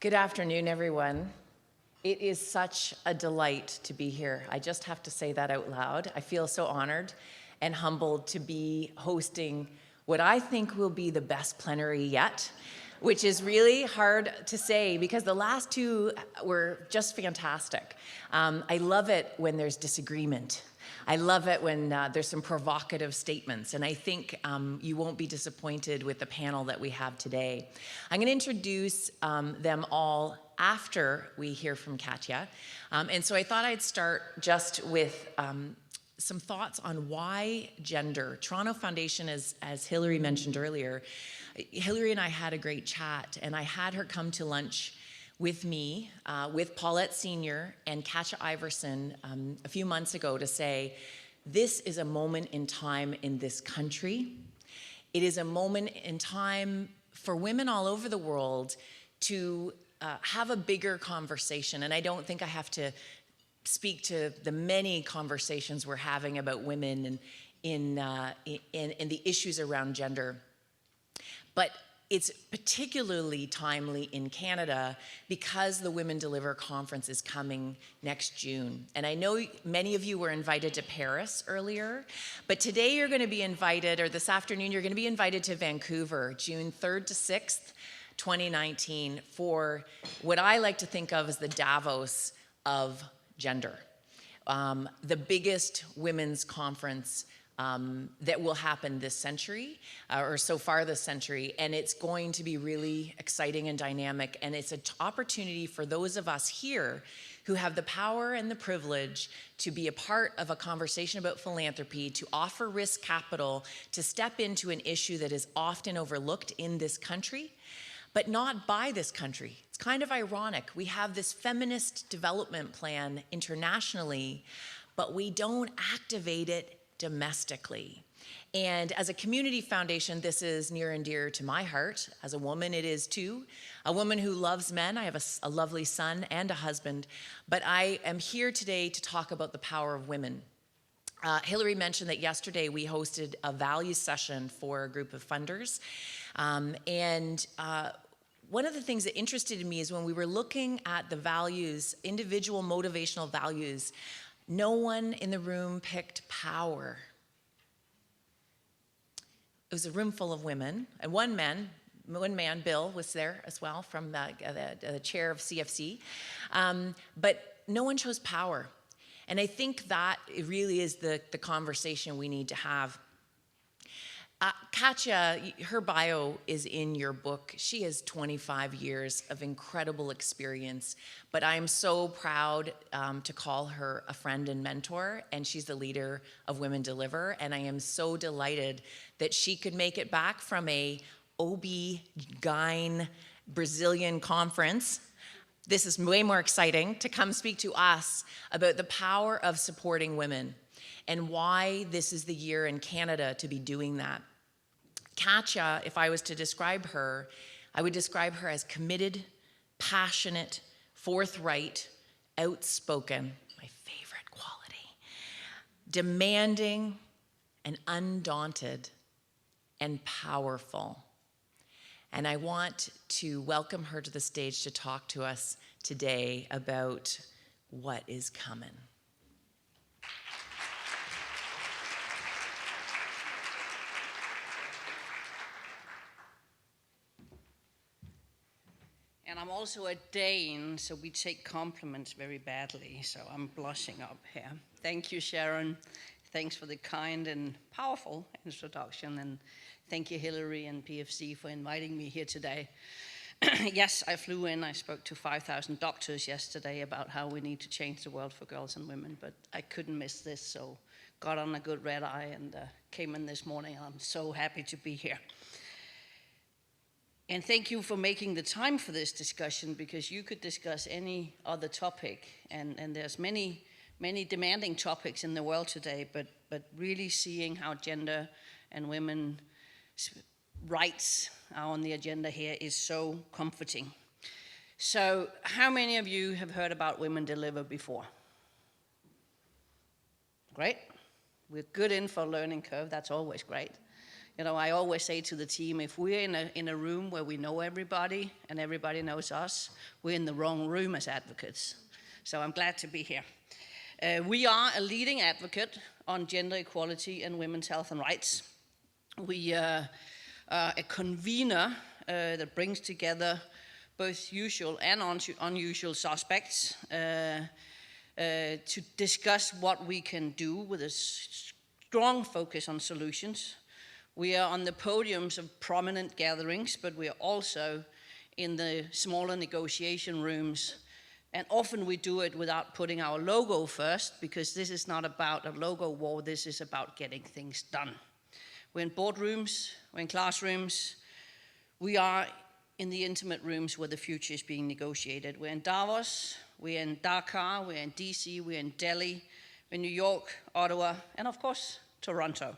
Good afternoon, everyone. It is such a delight to be here. I just have to say that out loud. I feel so honored and humbled to be hosting what I think will be the best plenary yet, which is really hard to say because the last two were just fantastic. I love it when there's disagreement. I love it when there's some provocative statements, and I think you won't be disappointed with the panel that we have today. I'm going to introduce them all after we hear from Katja, and so I thought I'd start just with some thoughts on why gender. Toronto Foundation, as Hilary mentioned earlier, Hilary and I had a great chat, and I had her come to lunch with me, with Paulette Sr. and Katja Iversen a few months ago to say, this is a moment in time in this country. It is a moment in time for women all over the world to have a bigger conversation. And I don't think I have to speak to the many conversations we're having about women and in the issues around gender. But it's particularly timely in Canada because the Women Deliver conference is coming next June. And I know many of you were invited to Paris earlier, but today you're going to be invited, or this afternoon you're going to be invited to Vancouver, June 3rd to 6th, 2019, for what I like to think of as the Davos of gender. The biggest women's conference that will happen this century, or so far this century, and it's going to be really exciting and dynamic, and it's an opportunity for those of us here who have the power and the privilege to be a part of a conversation about philanthropy, to offer risk capital, to step into an issue that is often overlooked in this country, but not by this country. It's kind of ironic. We have this feminist development plan internationally, but we don't activate it domestically. And as a community foundation, this is near and dear to my heart. As a woman, it is too. A woman who loves men. I have a lovely son and a husband, but I am here today to talk about the power of women. Hilary mentioned that yesterday we hosted a values session for a group of funders. One of the things that interested me is when we were looking at the values, individual motivational values, no one in the room picked power. It was a room full of women, and one man, Bill, was there as well from the chair of CFC, but no one chose power. And I think that it really is the conversation we need to have. Katja, her bio is in your book. She has 25 years of incredible experience, but I'm so proud to call her a friend and mentor, and she's the leader of Women Deliver, and I am so delighted that she could make it back from a OB-GYN Brazilian conference. This is way more exciting to come speak to us about the power of supporting women and why this is the year in Canada to be doing that. Katja, if I was to describe her, I would describe her as committed, passionate, forthright, outspoken, my favorite quality, demanding and undaunted and powerful. And I want to welcome her to the stage to talk to us today about what is coming. And I'm also a Dane, so we take compliments very badly, so I'm blushing up here. Thank you, Sharon. Thanks for the kind and powerful introduction, and thank you, Hilary and PFC, for inviting me here today. Yes, I flew in. I spoke to 5,000 doctors yesterday about how we need to change the world for girls and women, but I couldn't miss this, so got on a good red eye and came in this morning. I'm so happy to be here. And thank you for making the time for this discussion, because you could discuss any other topic, and there's many demanding topics in the world today, but really seeing how gender and women's rights are on the agenda here is so comforting. So how many of you have heard about Women Deliver before? Great. We're good in for a learning curve. That's always great. I always say to the team, if we're in a room where we know everybody and everybody knows us, we're in the wrong room as advocates. So I'm glad to be here. We are a leading advocate on gender equality and women's health and rights. We are a convener that brings together both usual and unusual suspects to discuss what we can do with a strong focus on solutions. We are on the podiums of prominent gatherings, but we are also in the smaller negotiation rooms. And often we do it without putting our logo first, because this is not about a logo war, this is about getting things done. We're in boardrooms, we're in classrooms, we are in the intimate rooms where the future is being negotiated. We're in Davos, we're in Dakar, we're in DC, we're in Delhi, we're in New York, Ottawa, and of course, Toronto.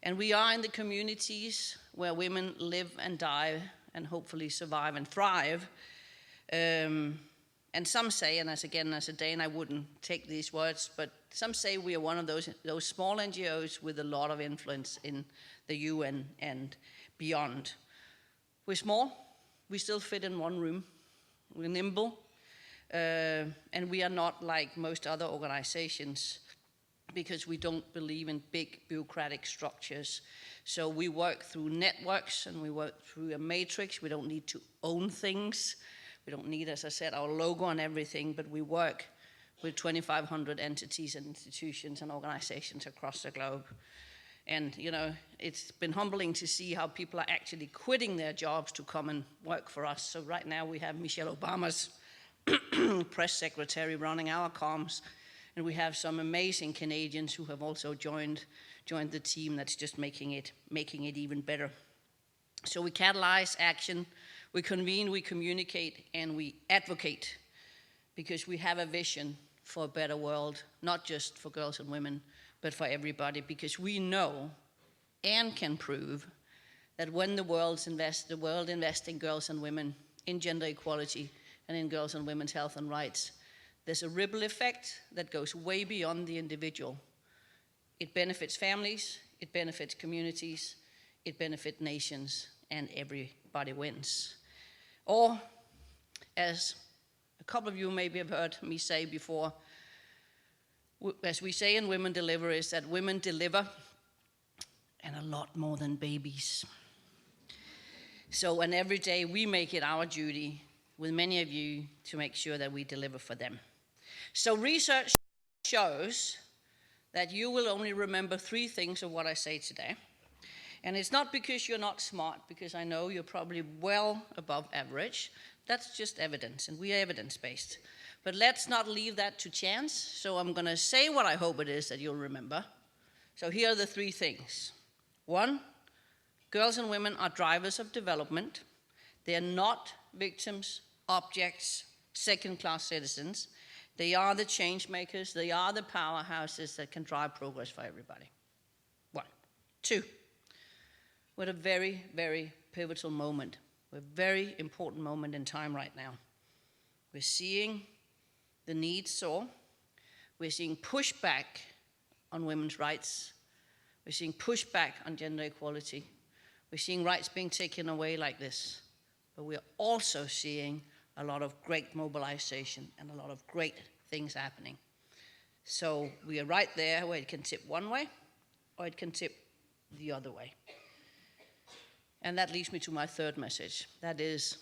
And we are in the communities where women live and die and hopefully survive and thrive. And some say, and as a Dane, I wouldn't take these words, but some say we are one of those small NGOs with a lot of influence in the UN and beyond. We're small, we still fit in one room, we're nimble, and we are not like most other organizations because we don't believe in big bureaucratic structures. So we work through networks and we work through a matrix. We don't need to own things. We don't need, as I said, our logo on everything, but we work with 2,500 entities and institutions and organizations across the globe. And, it's been humbling to see how people are actually quitting their jobs to come and work for us. So right now we have Michelle Obama's press secretary running our comms, and we have some amazing Canadians who have also joined the team that's just making it even better. So we catalyze action, we convene, we communicate, and we advocate, because we have a vision for a better world, not just for girls and women, but for everybody, because we know and can prove that when the world invests in girls and women, in gender equality, and in girls and women's health and rights, there's a ripple effect that goes way beyond the individual. It benefits families, it benefits communities, it benefits nations, and everybody wins. Or, as a couple of you maybe have heard me say before, as we say in Women Deliver, is that women deliver, and a lot more than babies. So, and every day we make it our duty, with many of you, to make sure that we deliver for them. So research shows that you will only remember 3 things of what I say today. And it's not because you're not smart, because I know you're probably well above average. That's just evidence, and we are evidence-based. But let's not leave that to chance. So I'm going to say what I hope it is that you'll remember. So here are the 3 things. 1, girls and women are drivers of development. They are not victims, objects, second-class citizens. They are the change makers. They are the powerhouses that can drive progress for everybody. 1. 2, we're at a very, very pivotal moment. We're at a very important moment in time right now. We're seeing the needs soar. We're seeing pushback on women's rights. We're seeing pushback on gender equality. We're seeing rights being taken away like this. But we're also seeing a lot of great mobilization and a lot of great things happening. So we are right there where it can tip one way or it can tip the other way. And that leads me to my 3rd message. That is,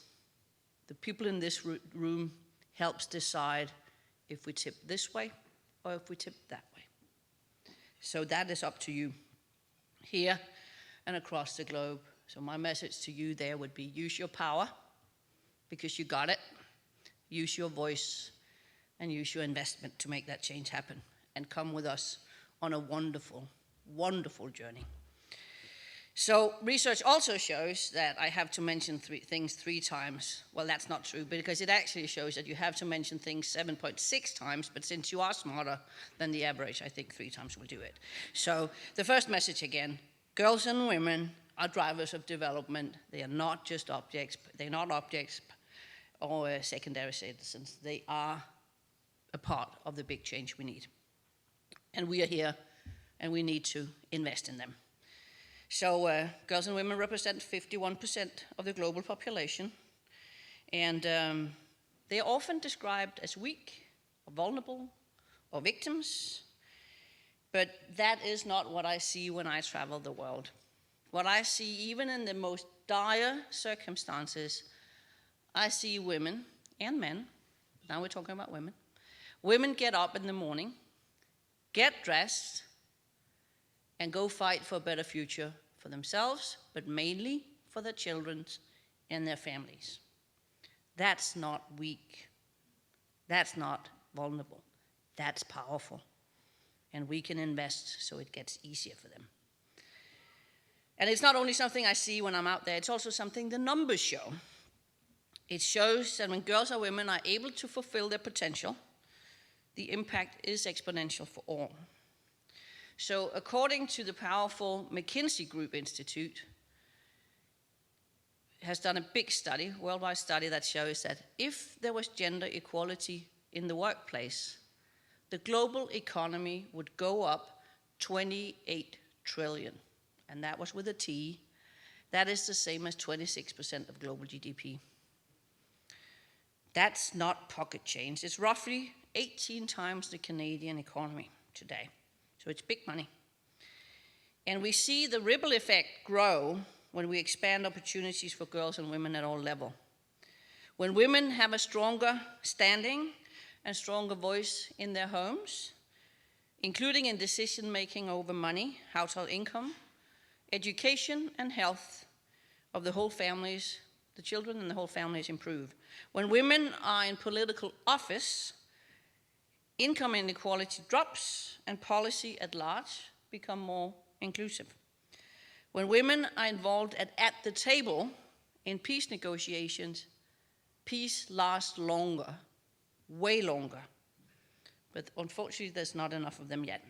the people in this room helps decide if we tip this way or if we tip that way. So that is up to you here and across the globe. So my message to you there would be, use your power, because you got it. Use your voice and use your investment to make that change happen. And come with us on a wonderful, wonderful journey. So research also shows that I have to mention things 3 times. Well, that's not true, because it actually shows that you have to mention things 7.6 times, but since you are smarter than the average, I think 3 times will do it. So the first message again, girls and women are drivers of development. They are not just objects. They're not objects or secondary citizens. They are a part of the big change we need. And we are here, and we need to invest in them. So girls and women represent 51% of the global population, and they are often described as weak, or vulnerable, or victims, but that is not what I see when I travel the world. What I see, even in the most dire circumstances, I see women and men, now we're talking about women. Women get up in the morning, get dressed, and go fight for a better future for themselves, but mainly for their children and their families. That's not weak. That's not vulnerable. That's powerful. And we can invest so it gets easier for them. And it's not only something I see when I'm out there, it's also something the numbers show. It shows that when girls and women are able to fulfill their potential, the impact is exponential for all. So according to the powerful McKinsey Group Institute, has done a big study, worldwide study, that shows that if there was gender equality in the workplace, the global economy would go up 28 trillion. And that was with a T. That is the same as 26% of global GDP. That's not pocket change. It's roughly 18 times the Canadian economy today. So it's big money. And we see the ripple effect grow when we expand opportunities for girls and women at all levels. When women have a stronger standing and stronger voice in their homes, including in decision-making over money, household income, education and health of the whole families, the children and the whole families improve. When women are in political office, income inequality drops and policy at large become more inclusive. When women are involved at the table in peace negotiations, peace lasts longer, way longer. But unfortunately, there's not enough of them yet.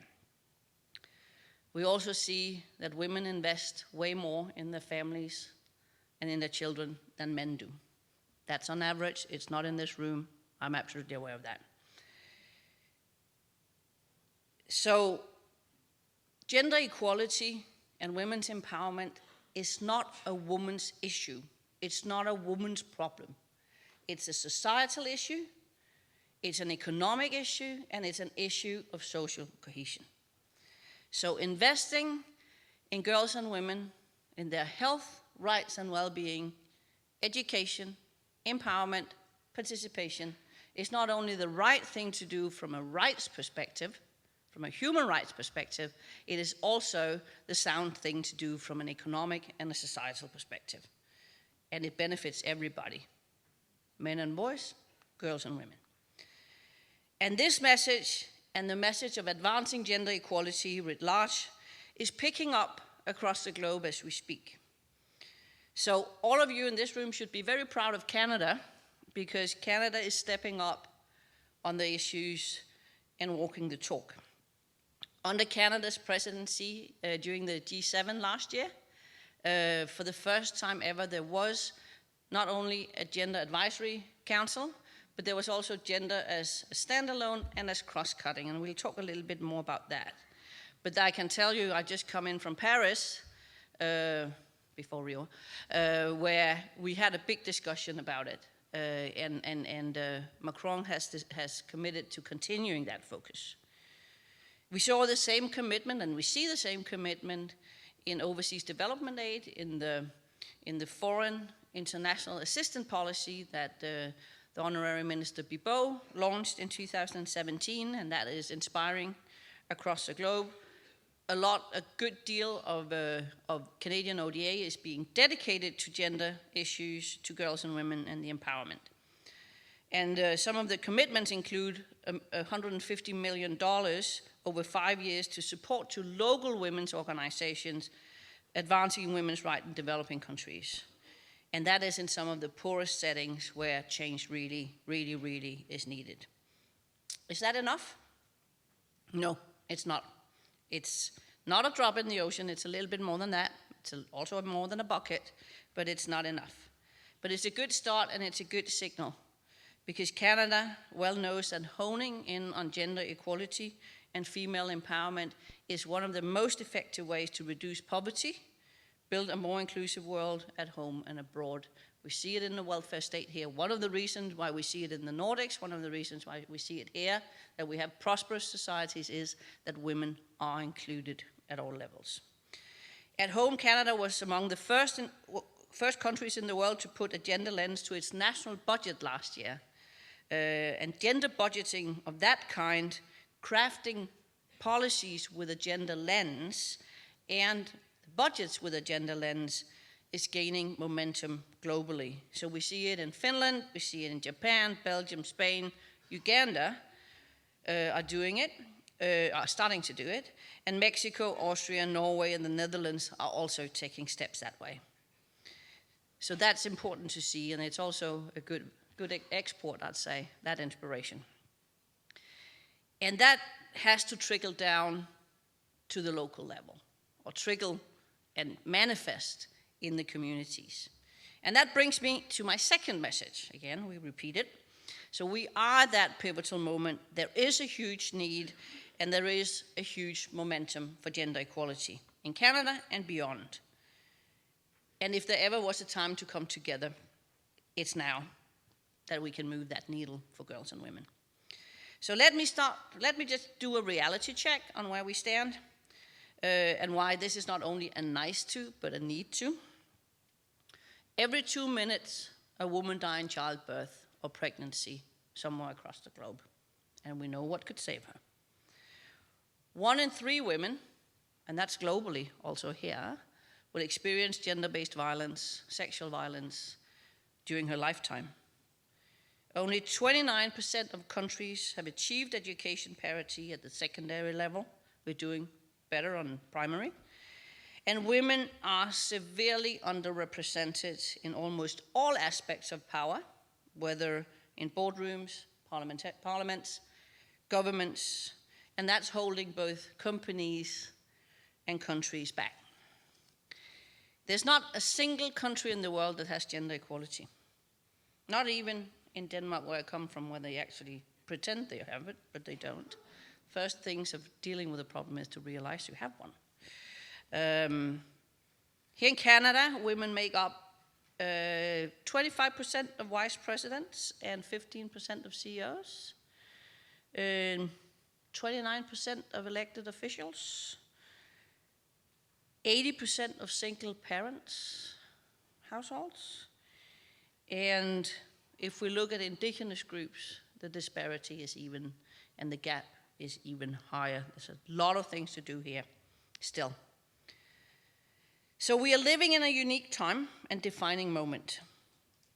We also see that women invest way more in their families and in their children than men do. That's on average. It's not in this room. I'm absolutely aware of that. So gender equality and women's empowerment is not a woman's issue. It's not a woman's problem. It's a societal issue, it's an economic issue, and it's an issue of social cohesion. So investing in girls and women, in their health, rights, and well-being, education, empowerment, participation, is not only the right thing to do from a rights perspective, from a human rights perspective, it is also the sound thing to do from an economic and a societal perspective. And it benefits everybody, men and boys, girls and women. And this message, and the message of advancing gender equality writ large, is picking up across the globe as we speak. So all of you in this room should be very proud of Canada, because Canada is stepping up on the issues and walking the talk. Under Canada's presidency during the G7 last year, for the first time ever, there was not only a gender advisory council, but there was also gender as a standalone and as cross-cutting, and we'll talk a little bit more about that. But I can tell you, I just come in from Paris, before Rio, where we had a big discussion about it, and Macron has committed to continuing that focus. We saw the same commitment, and we see the same commitment in overseas development aid, in the foreign international assistance policy that the Honorary Minister Bibeau launched in 2017, and that is inspiring across the globe. A good deal of Canadian ODA is being dedicated to gender issues, to girls and women, and the empowerment. And some of the commitments include $150 million over 5 years to support to local women's organizations advancing women's rights in developing countries. And that is in some of the poorest settings where change really, really, really is needed. Is that enough? No, it's not. It's not a drop in the ocean. It's a little bit more than that. It's also more than a bucket, but it's not enough. But it's a good start, and it's a good signal, because Canada well knows that honing in on gender equality and female empowerment is one of the most effective ways to reduce poverty build a more inclusive world at home and abroad. We see it in the welfare state here. One of the reasons why we see it in the Nordics, one of the reasons why we see it here, that we have prosperous societies, is that women are included at all levels. At home, Canada was among the first countries in the world to put a gender lens to its national budget last year. And gender budgeting of that kind, crafting policies with a gender lens and budgets with a gender lens, is gaining momentum globally. So we see it in Finland, we see it in Japan, Belgium, Spain, Uganda are doing it, are starting to do it, and Mexico, Austria, Norway, and the Netherlands are also taking steps that way. So that's important to see, and it's also a good export, I'd say, that inspiration. And that has to trickle down to the local level, or trickle and manifest in the communities. And that brings me to my second message. Again, we repeat it. So we are at that pivotal moment. There is a huge need, and there is a huge momentum for gender equality in Canada and beyond. And if there ever was a time to come together, it's now that we can move that needle for girls and women. So let me just do a reality check on where we stand and why this is not only a nice to, but a need to. Every 2 minutes, a woman dies in childbirth or pregnancy somewhere across the globe, and we know what could save her. 1 in 3 women, and that's globally also here, will experience gender-based violence, sexual violence during her lifetime. Only 29% of countries have achieved education parity at the secondary level. We're doing better on primary. And women are severely underrepresented in almost all aspects of power, whether in boardrooms, parliaments, governments, and that's holding both companies and countries back. There's not a single country in the world that has gender equality. Not even in Denmark, where I come from, where they actually pretend they have it, but they don't. First things of dealing with a problem is to realize you have one. Here in Canada, women make up 25% of vice presidents and 15% of CEOs, 29% of elected officials, 80% of single parents households, and if we look at indigenous groups, the disparity is even, and the gap is even higher. There's a lot of things to do here still. So we are living in a unique time and defining moment.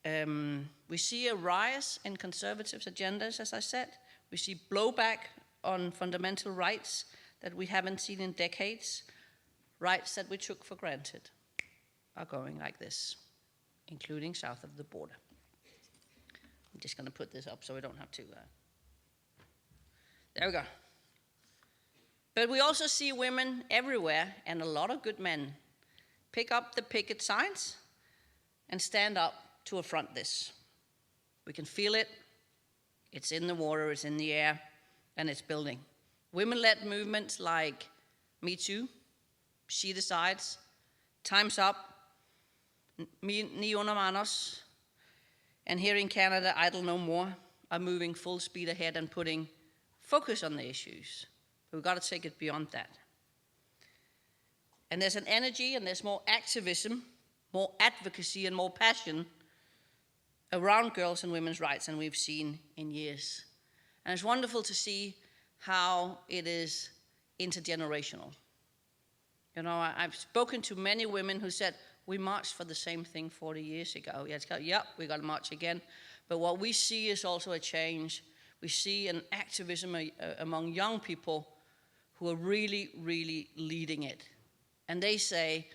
We see a rise in conservative agendas, as I said. We see blowback on fundamental rights that we haven't seen in decades. Rights that we took for granted are going like this, including south of the border. I'm just going to put this up so we don't have to. There we go. But we also see women everywhere, and a lot of good men pick up the picket signs and stand up to affront this. We can feel it. It's in the water, it's in the air, and it's building. Women-led movements like Me Too, She Decides, Time's Up, Ni Una Manos, and here in Canada, Idle No More, are moving full speed ahead and putting focus on the issues. But we've got to take it beyond that. And there's an energy and there's more activism, more advocacy and more passion around girls' and women's rights than we've seen in years. And it's wonderful to see how it is intergenerational. You know, I've spoken to many women who said, we marched for the same thing 40 years ago. Yep, we got to march again. But what we see is also a change. We see an activism among young people who are really, really leading it. And they say,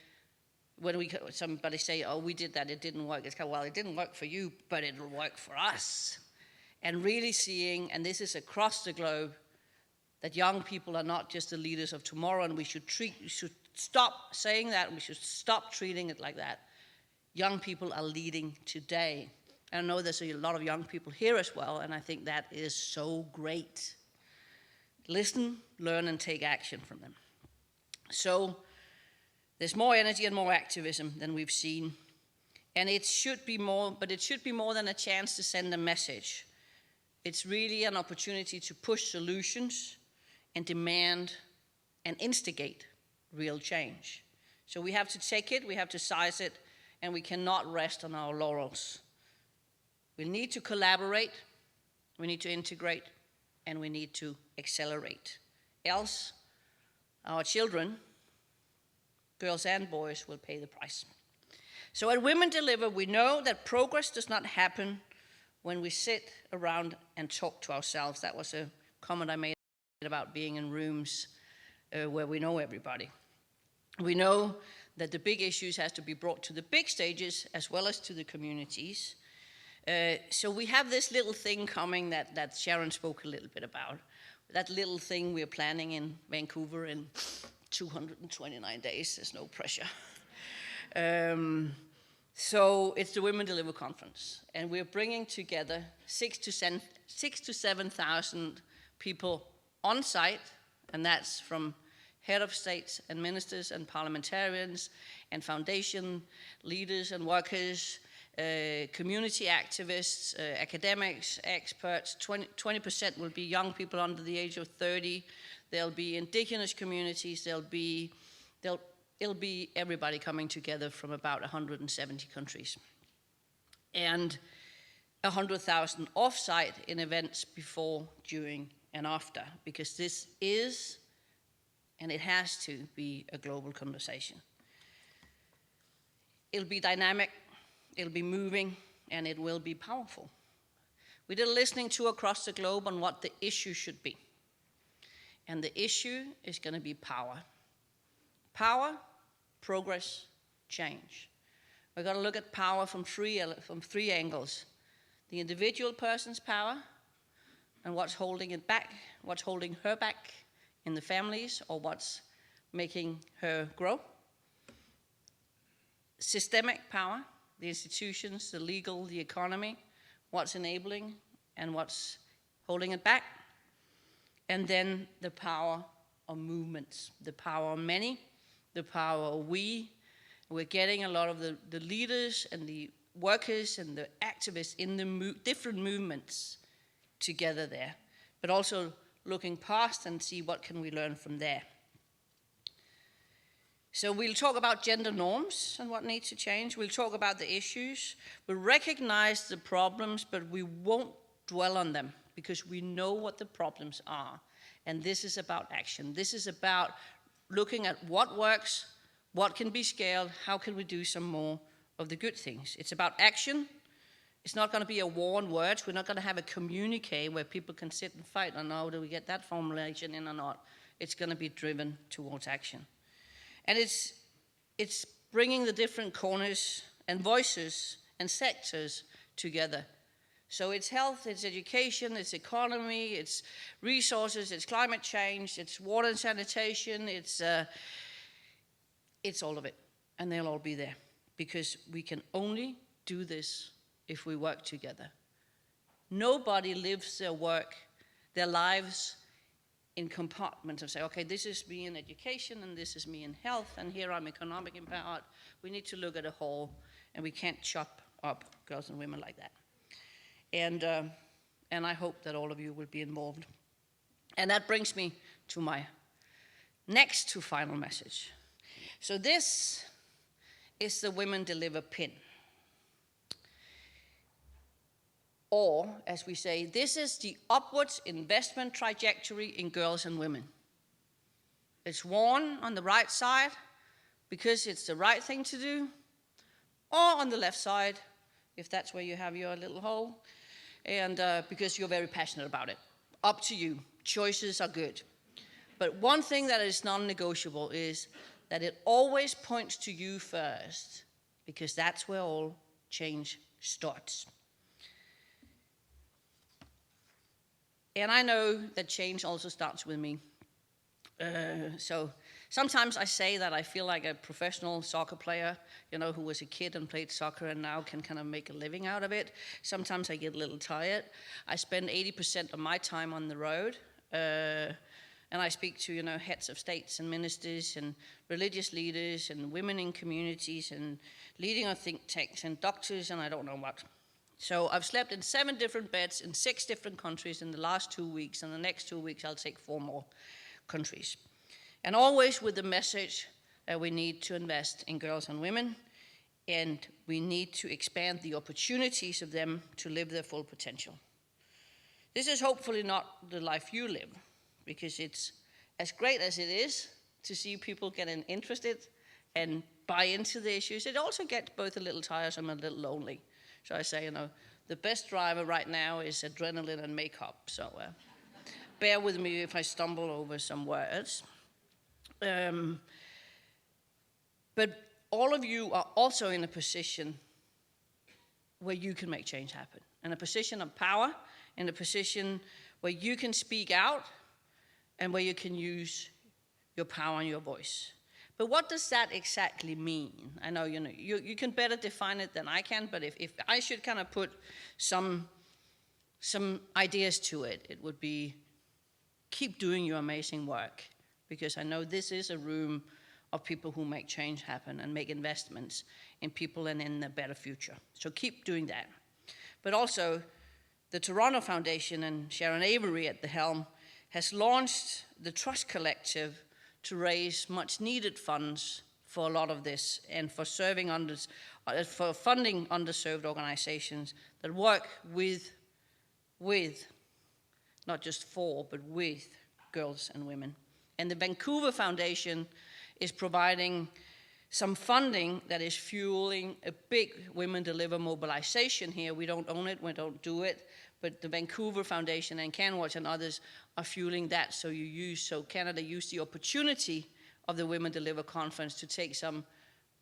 when somebody say, oh, we did that, it didn't work. It's kind of, well, it didn't work for you, but it'll work for us. And really seeing, and this is across the globe, that young people are not just the leaders of tomorrow, and we should stop saying that, and we should stop treating it like that. Young people are leading today. And I know there's a lot of young people here as well, and I think that is so great. Listen, learn, and take action from them. So There's more energy and more activism than we've seen. And it should be more, but it should be more than a chance to send a message. It's really an opportunity to push solutions and demand and instigate real change. So we have to take it, we have to size it, and we cannot rest on our laurels. We need to collaborate, we need to integrate, and we need to accelerate. Else, our children, girls and boys, will pay the price. So at Women Deliver, we know that progress does not happen when we sit around and talk to ourselves. That was a comment I made about being in rooms where we know everybody. We know that the big issues has to be brought to the big stages as well as to the communities. So we have this little thing coming that Sharon spoke a little bit about. That little thing we're planning in Vancouver in 229 days. There's no pressure. So it's the Women Deliver Conference, and we're bringing together 6,000 to 7,000 people on site, and that's from head of states and ministers and parliamentarians and foundation leaders and workers, community activists, academics, experts. 20% will be young people under the age of 30. There'll be indigenous communities. It'll be everybody coming together from about 170 countries. And 100,000 off-site in events before, during, and after, because this is, and it has to be, a global conversation. It'll be dynamic, it'll be moving, and it will be powerful. We did a listening tour across the globe on what the issue should be. And the issue is going to be power. Power, progress, change. We've got to look at power from three angles. The individual person's power and what's holding it back, what's holding her back in the families, or what's making her grow. Systemic power, the institutions, the legal, the economy, what's enabling and what's holding it back. And then the power of movements, the power of many, the power of we. We're getting a lot of the leaders and the workers and the activists in the different movements together there, but also looking past and see what can we learn from there. So we'll talk about gender norms and what needs to change. We'll talk about the issues. We'll recognize the problems, but we won't dwell on them because we know what the problems are. And this is about action. This is about looking at what works, what can be scaled, how can we do some more of the good things. It's about action. It's not going to be a war on words. We're not going to have a communique where people can sit and fight on, oh, do we get that formulation in or not? It's going to be driven towards action. And it's bringing the different corners and voices and sectors together. So it's health, it's education, it's economy, it's resources, it's climate change, it's water and sanitation, it's all of it. And they'll all be there because we can only do this if we work together. Nobody lives their work, their lives in compartments and say, okay, this is me in education and this is me in health and here I'm economic empowered. We need to look at a whole, and we can't chop up girls and women like that. And I hope that all of you will be involved. And that brings me to my next to final message. So this is the Women Deliver pin. Or, as we say, this is the upwards investment trajectory in girls and women. It's worn on the right side because it's the right thing to do, or on the left side, if that's where you have your little hole, and because you're very passionate about it. Up to you. Choices are good. But one thing that is non-negotiable is that it always points to you first, because that's where all change starts. And I know that change also starts with me. So sometimes I say that I feel like a professional soccer player, who was a kid and played soccer and now can kind of make a living out of it. Sometimes I get a little tired. I spend 80% of my time on the road. And I speak to, heads of states and ministers and religious leaders and women in communities and leading of think tanks and doctors and I don't know what. So I've slept in 7 different beds in 6 different countries in the last 2 weeks, and the next 2 weeks I'll take 4 more countries. And always with the message that we need to invest in girls and women, and we need to expand the opportunities of them to live their full potential. This is hopefully not the life you live, because it's as great as it is to see people getting interested and buy into the issues. It also gets both a little tiresome and a little lonely. So I say, the best driver right now is adrenaline and makeup. So bear with me if I stumble over some words. But all of you are also in a position where you can make change happen. In a position of power, in a position where you can speak out and where you can use your power and your voice. But what does that exactly mean? I know, you can better define it than I can, but if I should kind of put some ideas to it, it would be keep doing your amazing work, because I know this is a room of people who make change happen and make investments in people and in a better future. So keep doing that. But also, the Toronto Foundation and Sharon Avery at the helm has launched the Trust Collective to raise much needed funds for a lot of this and for for funding underserved organizations that work with, not just for, but with girls and women. And the Vancouver Foundation is providing some funding that is fueling a big Women Deliver mobilization here. We don't own it, we don't do it, but the Vancouver Foundation and CanWatch and others are fueling that. So Canada used the opportunity of the Women Deliver conference to take some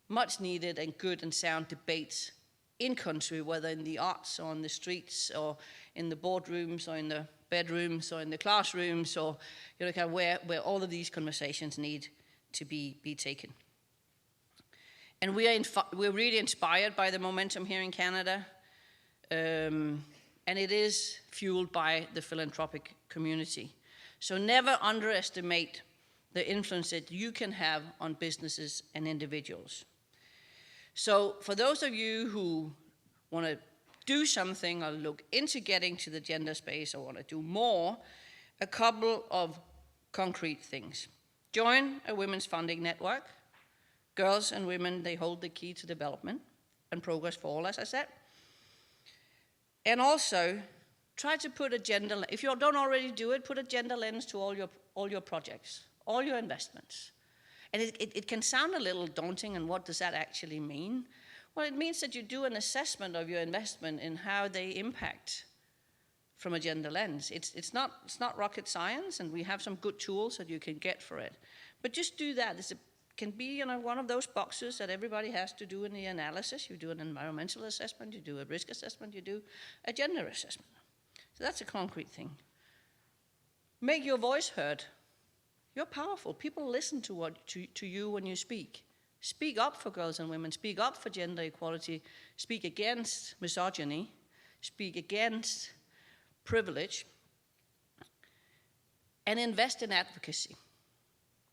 much needed and good and sound debates in country, whether in the arts or on the streets or in the boardrooms or in the bedrooms or in the classrooms, or kind of where all of these conversations need to be taken. And we're really inspired by the momentum here in Canada, and it is fueled by the philanthropic community. So never underestimate the influence that you can have on businesses and individuals. So for those of you who want to do something or look into getting to the gender space or want to do more, a couple of concrete things. Join a women's funding network. Girls and women, they hold the key to development and progress for all, as I said. And also, try to put a gender, if you don't already do it, put a gender lens to all your projects, all your investments. And it can sound a little daunting, and what does that actually mean? Well, it means that you do an assessment of your investment and how they impact from a gender lens. It's not rocket science, and we have some good tools that you can get for it. But just do that. It can be one of those boxes that everybody has to do in the analysis. You do an environmental assessment, you do a risk assessment, you do a gender assessment. So that's a concrete thing. Make your voice heard. You're powerful. People listen to you when you speak. Speak up for girls and women. Speak up for gender equality. Speak against misogyny. Speak against privilege. And invest in advocacy.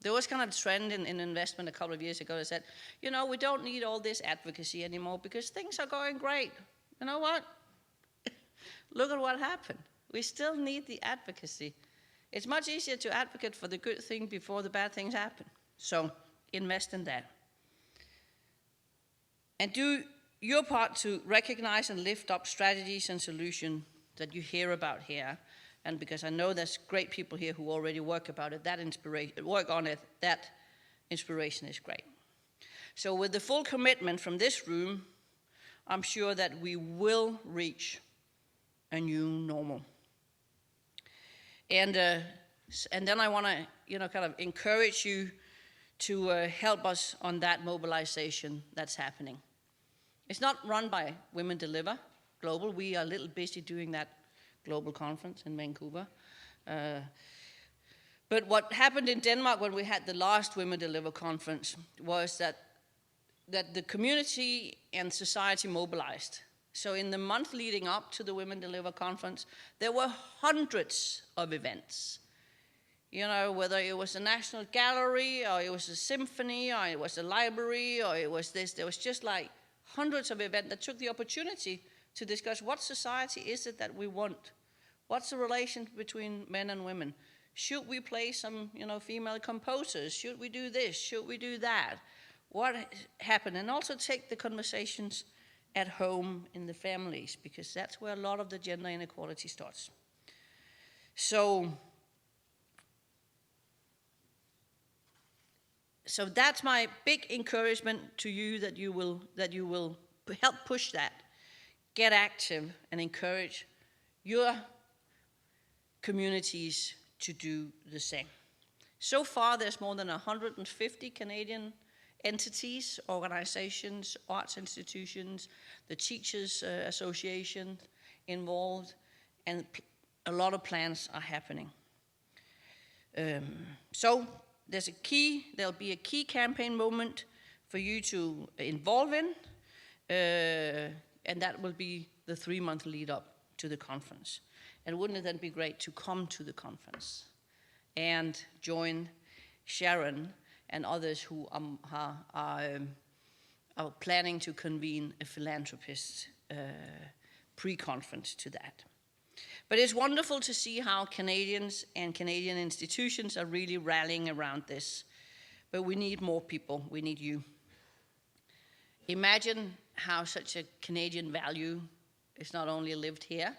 There was kind of a trend in investment a couple of years ago that said, we don't need all this advocacy anymore because things are going great. You know what? Look at what happened. We still need the advocacy. It's much easier to advocate for the good thing before the bad things happen. So invest in that. And do your part to recognize and lift up strategies and solutions that you hear about here. And because I know there's great people here who already work on it, that inspiration is great. So with the full commitment from this room, I'm sure that we will reach a new normal. And then I want to, kind of encourage you to help us on that mobilization that's happening. It's not run by Women Deliver Global. We are a little busy doing that global conference in Vancouver. But what happened in Denmark when we had the last Women Deliver conference was that the community and society mobilized. So in the month leading up to the Women Deliver conference, there were hundreds of events. You know, whether it was a National Gallery, or it was a symphony, or it was a library, or it was this. There was just like hundreds of events that took the opportunity to discuss what society is it that we want. What's the relation between men and women? Should we play some, female composers? Should we do this? Should we do that? What happened? And also take the conversations at home in the families, because that's where a lot of the gender inequality starts. So that's my big encouragement to you, that you will help push that. Get active and encourage your communities to do the same. So far, there's more than 150 Canadian entities, organizations, arts institutions, the Teachers Association involved, and a lot of plans are happening. So there'll be a key campaign moment for you to involve in, and that will be the 3-month lead up to the conference. And wouldn't it then be great to come to the conference and join Sharon and others who are planning to convene a philanthropist pre-conference to that. But it's wonderful to see how Canadians and Canadian institutions are really rallying around this. But we need more people. We need you. Imagine how such a Canadian value is not only lived here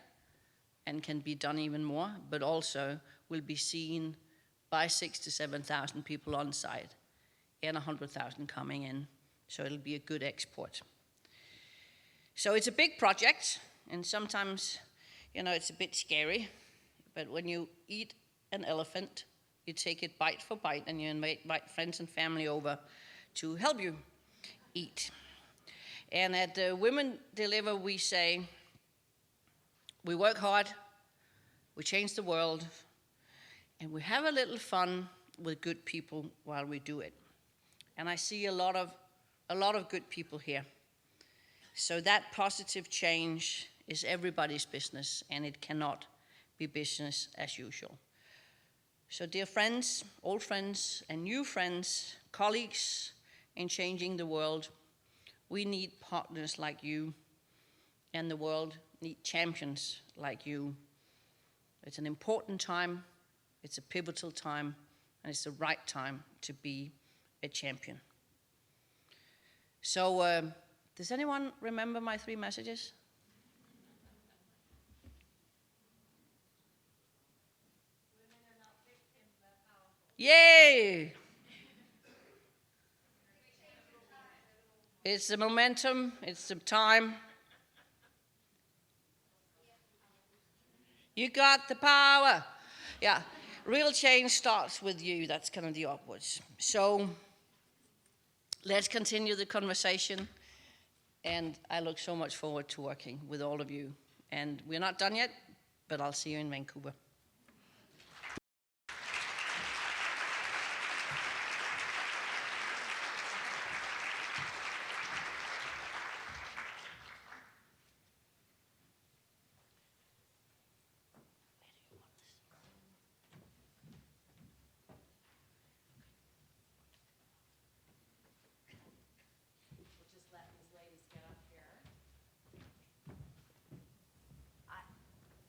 and can be done even more, but also will be seen by 6,000 to 7,000 people on site and 100,000 coming in. So it'll be a good export. So it's a big project, and sometimes, it's a bit scary. But when you eat an elephant, you take it bite for bite, and you invite friends and family over to help you eat. And at Women Deliver, we say, we work hard, we change the world, and we have a little fun with good people while we do it. And I see a lot of good people here. So that positive change is everybody's business, and it cannot be business as usual. So dear friends, old friends and new friends, colleagues in changing the world, we need partners like you, and the world needs champions like you. It's an important time, it's a pivotal time, and it's the right time to be a champion. So, does anyone remember my 3 messages? Women are not victims, they're powerful. Yay! It's the momentum, it's the time. You got the power. Yeah, real change starts with you. That's kind of the upwards. So let's continue the conversation. And I look so much forward to working with all of you. And we're not done yet, but I'll see you in Vancouver.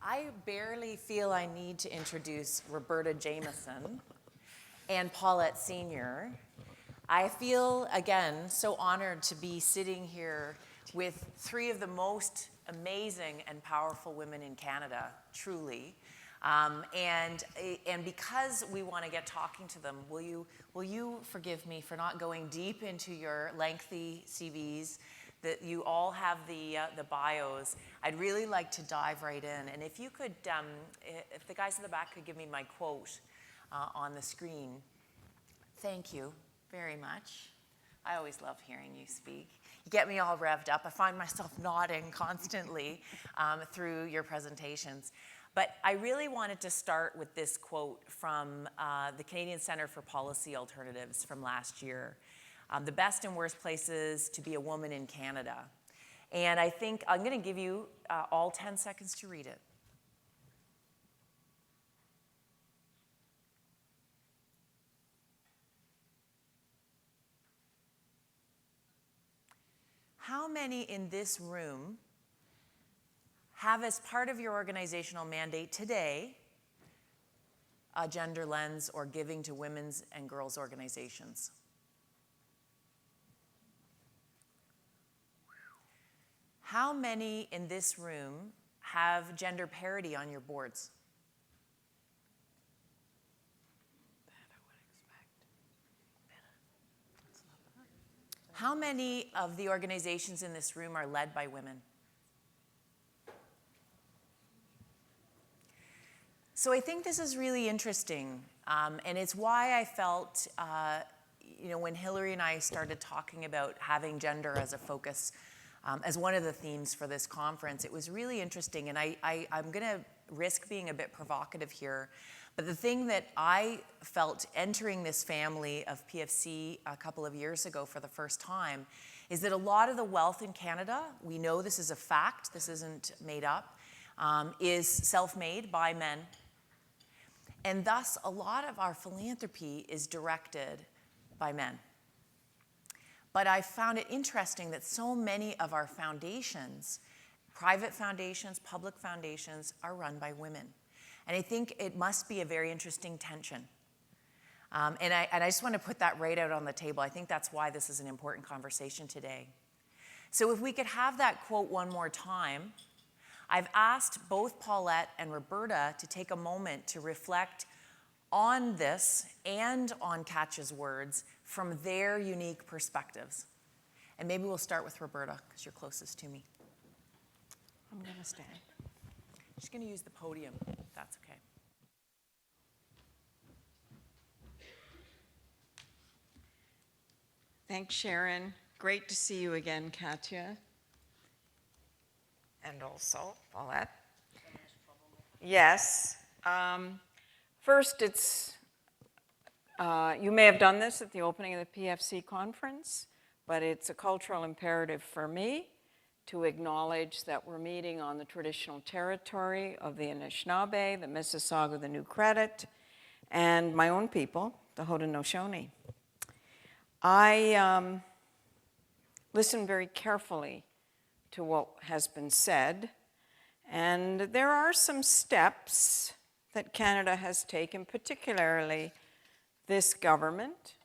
I barely feel I need to introduce Roberta Jamieson and Paulette Sr. I feel, again, so honored to be sitting here with 3 of the most amazing and powerful women in Canada, truly. And because we want to get talking to them, will you forgive me for not going deep into your lengthy CVs? That you all have the bios. I'd really like to dive right in. And if you could, if the guys in the back could give me my quote on the screen. Thank you very much. I always love hearing you speak. You get me all revved up. I find myself nodding constantly through your presentations. But I really wanted to start with this quote from the Canadian Centre for Policy Alternatives from last year. The best and worst places to be a woman in Canada. And I think I'm going to give you all 10 seconds to read it. how many in this room have, as part of your organizational mandate today, a gender lens or giving to women's and girls' organizations? How many in this room have gender parity on your boards? How many of the organizations in this room are led by women? So I think this is really interesting, and it's why I felt, when Hilary and I started talking about having gender as a focus, as one of the themes for this conference, it was really interesting, and I'm going to risk being a bit provocative here, but the thing that I felt entering this family of PFC a couple of years ago for the first time is that a lot of the wealth in Canada, we know this is a fact, this isn't made up, is self-made by men. And thus, a lot of our philanthropy is directed by men. But I found it interesting that so many of our foundations, private foundations, public foundations, are run by women. And I think it must be a very interesting tension. And I just want to put that right out on the table. I think that's why this is an important conversation today. So if we could have that quote one more time. I've asked both Paulette and Roberta to take a moment to reflect on this and on Katja's words from their unique perspectives. And maybe we'll start with Roberta, because you're closest to me. I'm going to stand. I'm just going to use the podium, if that's okay. Thanks, Sharon. Great to see you again, Katja. And also, Paulette. Yes. First, you may have done this at the opening of the PFC conference, but it's a cultural imperative for me to acknowledge that we're meeting on the traditional territory of the Anishinaabe, the Mississauga, the New Credit, and my own people, the Haudenosaunee. I listened very carefully to what has been said, and there are some steps that Canada has taken, particularly this government,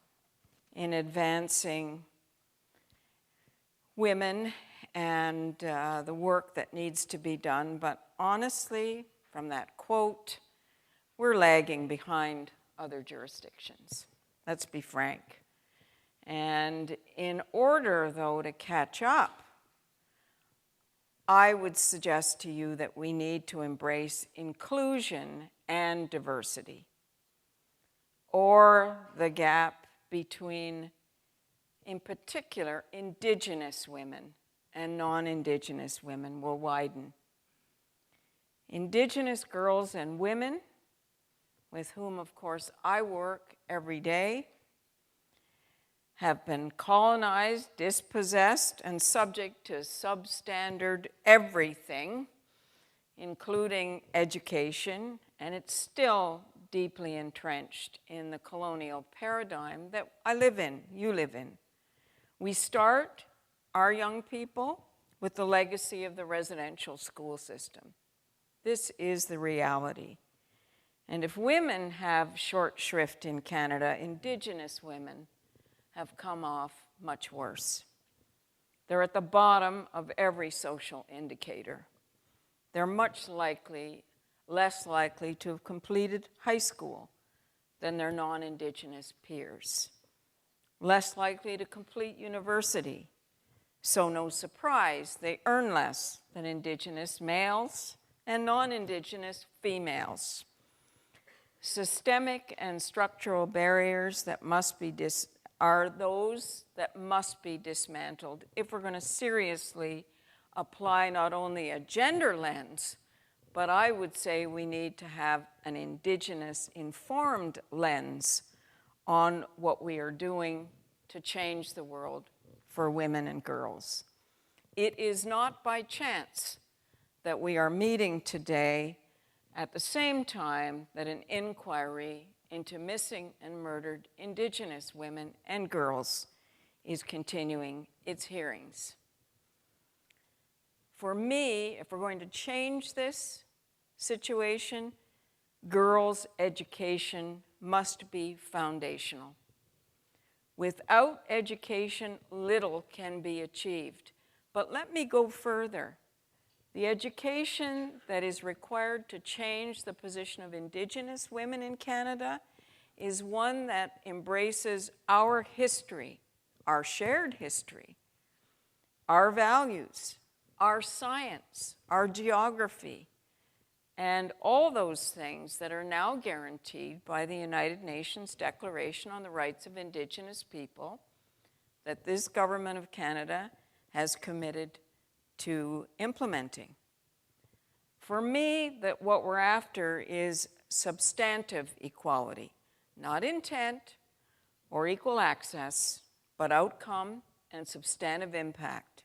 in advancing women and the work that needs to be done. But honestly, from that quote, we're lagging behind other jurisdictions. Let's be frank. And in order, though, to catch up, I would suggest to you that we need to embrace inclusion and diversity, or the gap between, in particular, Indigenous women and non-Indigenous women will widen. Indigenous girls and women, with whom, of course, I work every day, have been colonized, dispossessed, and subject to substandard everything, including education, and it's still deeply entrenched in the colonial paradigm that I live in, you live in. We start our young people with the legacy of the residential school system. This is the reality. And if women have short shrift in Canada, Indigenous women have come off much worse. They're at the bottom of every social indicator. They're much less likely to have completed high school than their non-Indigenous peers. Less likely to complete university. So no surprise, they earn less than Indigenous males and non-Indigenous females. Systemic and structural barriers that are those that must be dismantled if we're going to seriously apply not only a gender lens, but I would say we need to have an Indigenous-informed lens on what we are doing to change the world for women and girls. It is not by chance that we are meeting today at the same time that an inquiry into missing and murdered Indigenous women and girls is continuing its hearings. For me, if we're going to change this situation, girls' education must be foundational. Without education, little can be achieved. But let me go further. The education that is required to change the position of Indigenous women in Canada is one that embraces our history, our shared history, our values, our science, our geography, and all those things that are now guaranteed by the United Nations Declaration on the Rights of Indigenous People that this government of Canada has committed to implementing. For me, that what we're after is substantive equality, not intent or equal access, but outcome and substantive impact.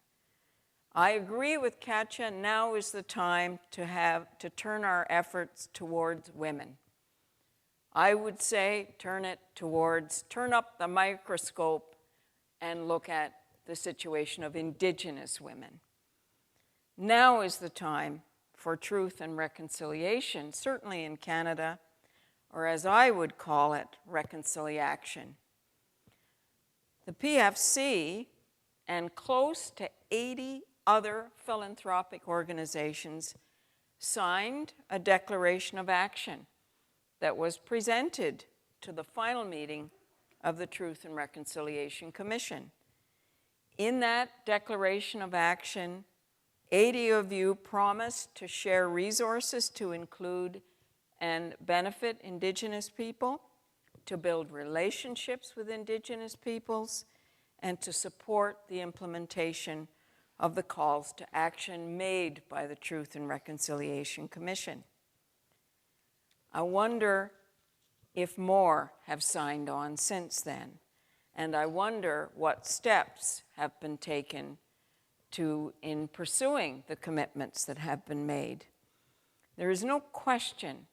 I agree with Katja, now is the time to turn our efforts towards women. I would say turn up the microscope and look at the situation of Indigenous women. Now is the time for truth and reconciliation, certainly in Canada, or as I would call it, reconciliation. The PFC and close to 80 other philanthropic organizations signed a declaration of action that was presented to the final meeting of the Truth and Reconciliation Commission. In that declaration of action, 80 of you promised to share resources to include and benefit Indigenous people, to build relationships with Indigenous peoples, and to support the implementation of the calls to action made by the Truth and Reconciliation Commission. I wonder if more have signed on since then, and I wonder what steps have been taken in pursuing the commitments that have been made. There is no question,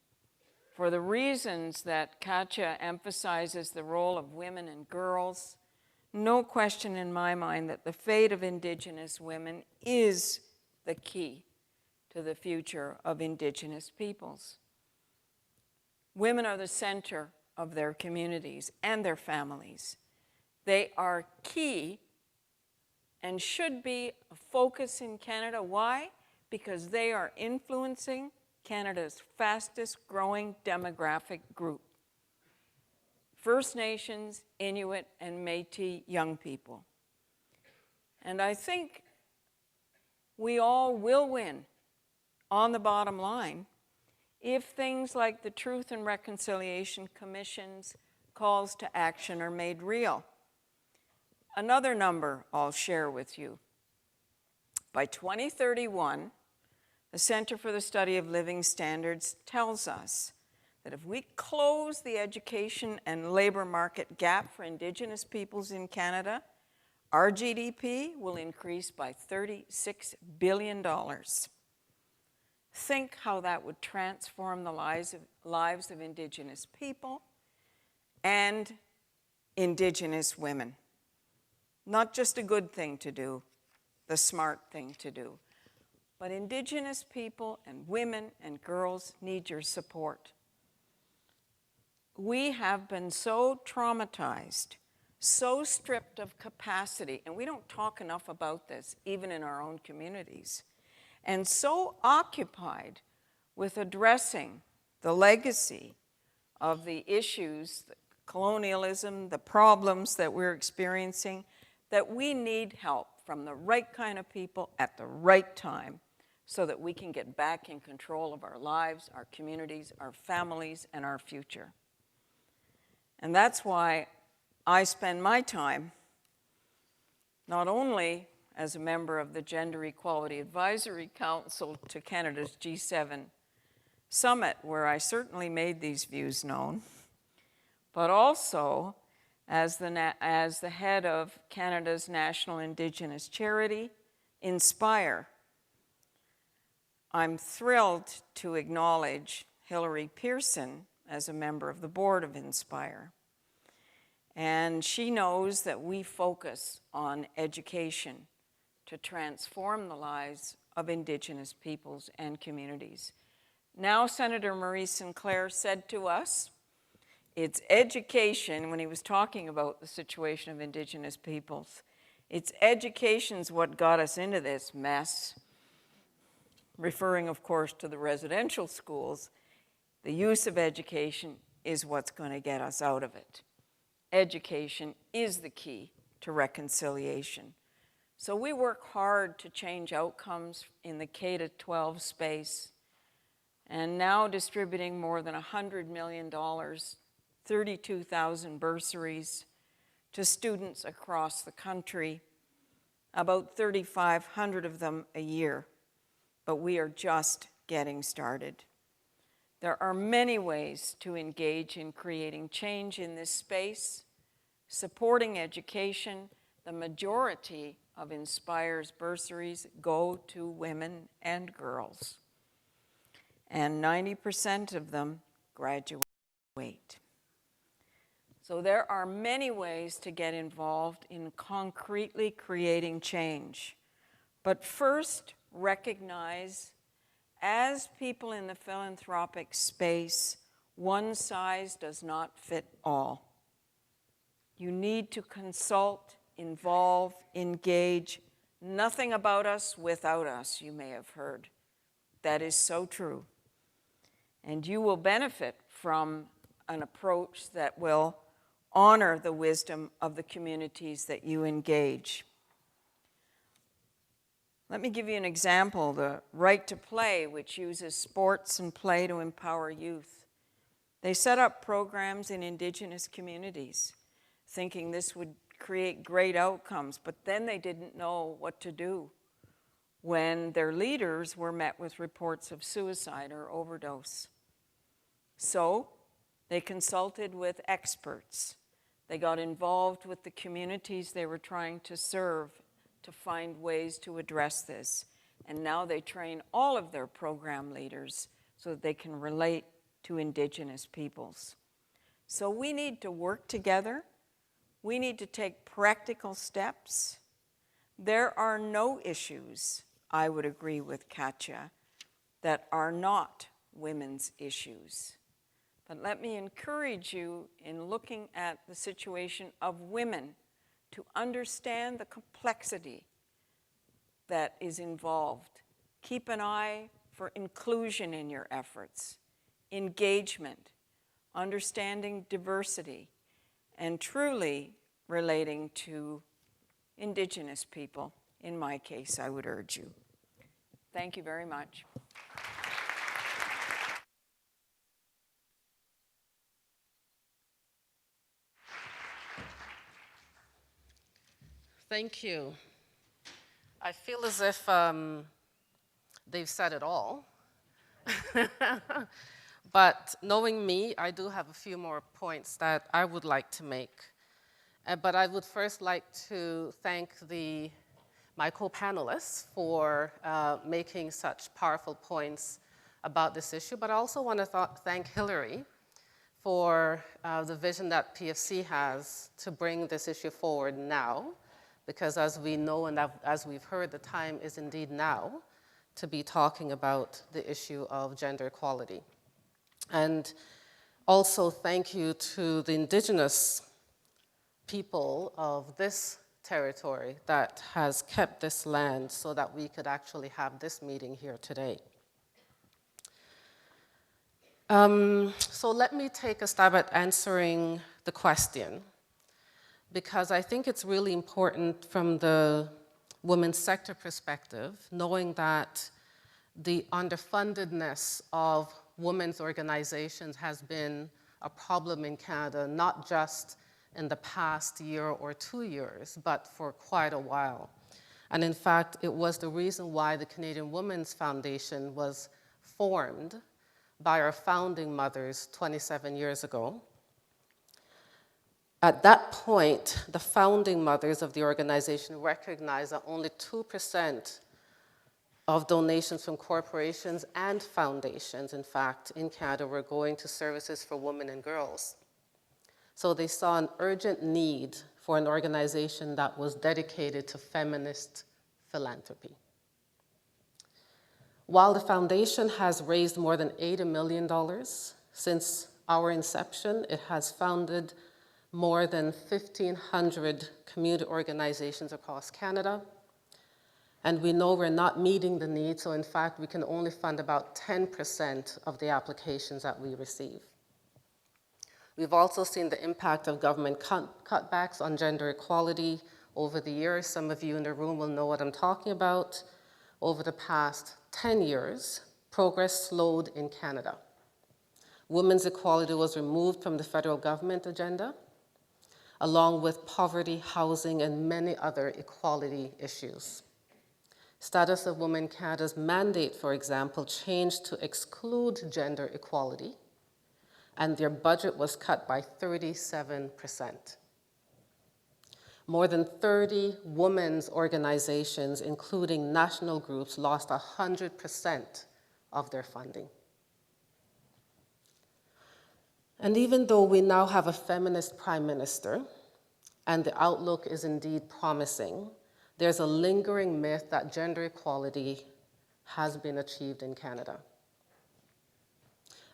for the reasons that Katja emphasizes the role of women and girls, no question in my mind that the fate of Indigenous women is the key to the future of Indigenous peoples. Women are the center of their communities and their families. They are key and should be a focus in Canada. Why? Because they are influencing Canada's fastest growing demographic group. First Nations, Inuit, and Métis young people. And I think we all will win on the bottom line if things like the Truth and Reconciliation Commission's calls to action are made real. Another number I'll share with you. By 2031, the Center for the Study of Living Standards tells us that if we close the education and labor market gap for Indigenous peoples in Canada, our GDP will increase by $36 billion. Think how that would transform the lives of Indigenous people and Indigenous women. Not just a good thing to do, the smart thing to do. But Indigenous people and women and girls need your support. We have been so traumatized, so stripped of capacity, and we don't talk enough about this, even in our own communities, and so occupied with addressing the legacy of the issues, the colonialism, the problems that we're experiencing, that we need help from the right kind of people at the right time so that we can get back in control of our lives, our communities, our families, and our future. And that's why I spend my time not only as a member of the Gender Equality Advisory Council to Canada's G7 Summit, where I certainly made these views known, but also as the head of Canada's national Indigenous charity, Indspire. I'm thrilled to acknowledge Hilary Pearson as a member of the board of Indspire. And she knows that we focus on education to transform the lives of Indigenous peoples and communities. Now, Senator Maurice Sinclair said to us, it's education, when he was talking about the situation of Indigenous peoples, it's education's what got us into this mess, referring, of course, to the residential schools. The use of education is what's going to get us out of it. Education is the key to reconciliation. So we work hard to change outcomes in the K-12 space, and now distributing more than $100 million, 32,000 bursaries to students across the country, about 3,500 of them a year. But we are just getting started. There are many ways to engage in creating change in this space, supporting education. The majority of Inspire's bursaries go to women and girls, and 90% of them graduate. So there are many ways to get involved in concretely creating change. But first, recognize, as people in the philanthropic space, one size does not fit all. You need to consult, involve, engage. Nothing about us without us, you may have heard. That is so true. And you will benefit from an approach that will honor the wisdom of the communities that you engage. Let me give you an example, the Right to Play, which uses sports and play to empower youth. They set up programs in Indigenous communities, thinking this would create great outcomes, but then they didn't know what to do when their leaders were met with reports of suicide or overdose. So they consulted with experts. They got involved with the communities they were trying to serve to find ways to address this. And now they train all of their program leaders so that they can relate to Indigenous peoples. So we need to work together. We need to take practical steps. There are no issues, I would agree with Katja, that are not women's issues. But let me encourage you in looking at the situation of women to understand the complexity that is involved. Keep an eye for inclusion in your efforts, engagement, understanding diversity, and truly relating to Indigenous people. In my case, I would urge you. Thank you very much. Thank you. I feel as if they've said it all. But knowing me, I do have a few more points that I would like to make. But I would first like to thank my co-panelists for making such powerful points about this issue. But I also want to thank Hilary for the vision that PFC has to bring this issue forward now. Because as we know and as we've heard, the time is indeed now to be talking about the issue of gender equality. And also thank you to the Indigenous people of this territory that has kept this land so that we could actually have this meeting here today. So let me take a stab at answering the question, because I think it's really important from the women's sector perspective, knowing that the underfundedness of women's organizations has been a problem in Canada, not just in the past year or 2 years, but for quite a while. And in fact, it was the reason why the Canadian Women's Foundation was formed by our founding mothers 27 years ago. At that point, the founding mothers of the organization recognized that only 2% of donations from corporations and foundations, in fact, in Canada were going to services for women and girls. So they saw an urgent need for an organization that was dedicated to feminist philanthropy. While the foundation has raised more than $80 million since our inception, it has founded more than 1,500 community organizations across Canada. And we know we're not meeting the need, so in fact, we can only fund about 10% of the applications that we receive. We've also seen the impact of government cutbacks on gender equality over the years. Some of you in the room will know what I'm talking about. Over the past 10 years, progress slowed in Canada. Women's equality was removed from the federal government agenda, along with poverty, housing, and many other equality issues. Status of Women Canada's mandate, for example, changed to exclude gender equality, and their budget was cut by 37%. More than 30 women's organizations, including national groups, lost 100% of their funding. And even though we now have a feminist prime minister, and the outlook is indeed promising, there's a lingering myth that gender equality has been achieved in Canada.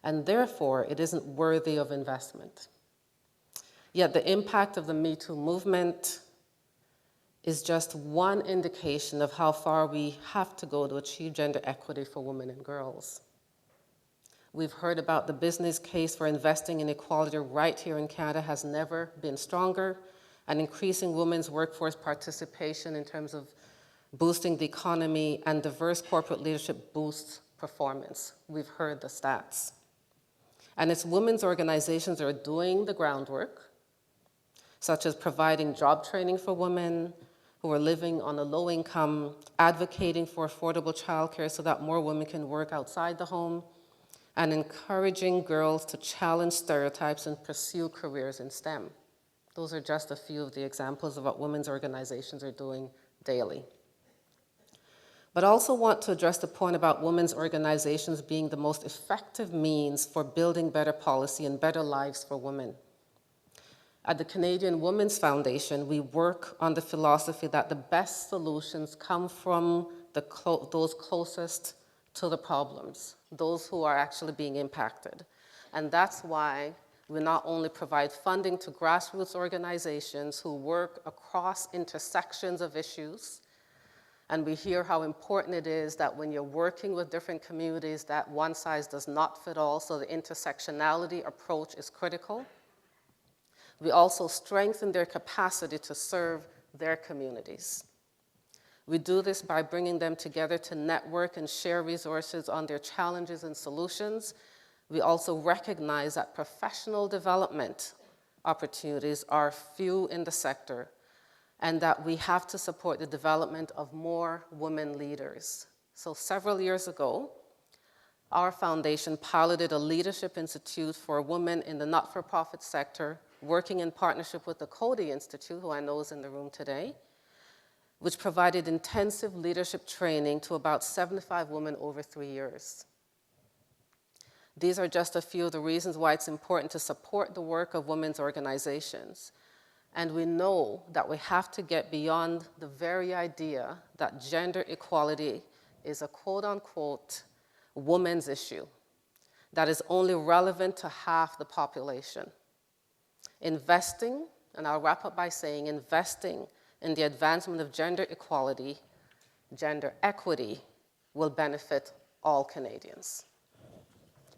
And therefore, it isn't worthy of investment. Yet the impact of the Me Too movement is just one indication of how far we have to go to achieve gender equity for women and girls. We've heard about the business case for investing in equality right here in Canada has never been stronger, and increasing women's workforce participation in terms of boosting the economy and diverse corporate leadership boosts performance. We've heard the stats. And it's women's organizations that are doing the groundwork, such as providing job training for women who are living on a low income, advocating for affordable childcare so that more women can work outside the home, and encouraging girls to challenge stereotypes and pursue careers in STEM. Those are just a few of the examples of what women's organizations are doing daily. But I also want to address the point about women's organizations being the most effective means for building better policy and better lives for women. At the Canadian Women's Foundation, we work on the philosophy that the best solutions come from those closest to the problems, those who are actually being impacted. And that's why we not only provide funding to grassroots organizations who work across intersections of issues, and we hear how important it is that when you're working with different communities, that one size does not fit all, so the intersectionality approach is critical. We also strengthen their capacity to serve their communities. We do this by bringing them together to network and share resources on their challenges and solutions. We also recognize that professional development opportunities are few in the sector, and that we have to support the development of more women leaders. So several years ago, our foundation piloted a leadership institute for women in the not-for-profit sector, working in partnership with the Coady Institute, who I know is in the room today, which provided intensive leadership training to about 75 women over 3 years. These are just a few of the reasons why it's important to support the work of women's organizations. And we know that we have to get beyond the very idea that gender equality is a quote-unquote woman's issue that is only relevant to half the population. Investing, and I'll wrap up by saying, investing in the advancement of gender equality, gender equity, will benefit all Canadians.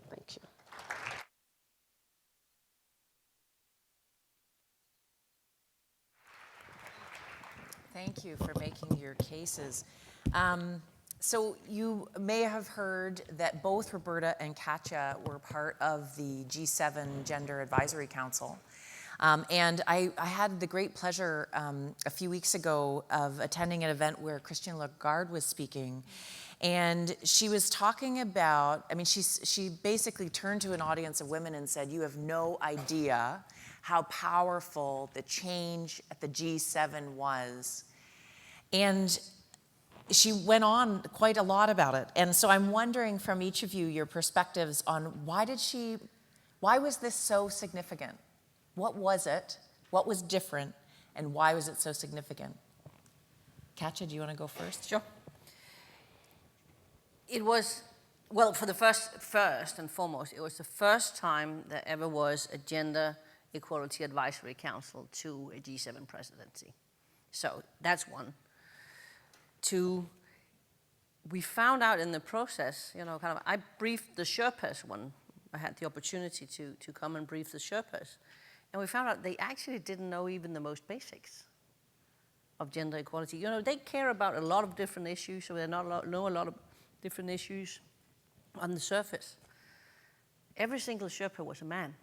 Thank you. Thank you for making your cases. So you may have heard that both Roberta and Katja were part of the G7 Gender Advisory Council. And I had the great pleasure a few weeks ago of attending an event where Christian Lagarde was speaking. And she was talking about, I mean, she basically turned to an audience of women and said, you have no idea how powerful the change at the G7 was. And she went on quite a lot about it. And so I'm wondering from each of you your perspectives on why was this so significant? What was it? What was different? And why was it so significant? Katja, do you want to go first? Sure. It was, well, for the first and foremost, it was the first time there ever was a gender equality advisory council to a G7 presidency. So that's one. Two, we found out in the process, I briefed the Sherpas when I had the opportunity to come and brief the Sherpas. And we found out they actually didn't know even the most basics of gender equality. They care about a lot of different issues, so they know a lot of different issues on the surface. Every single Sherpa was a man.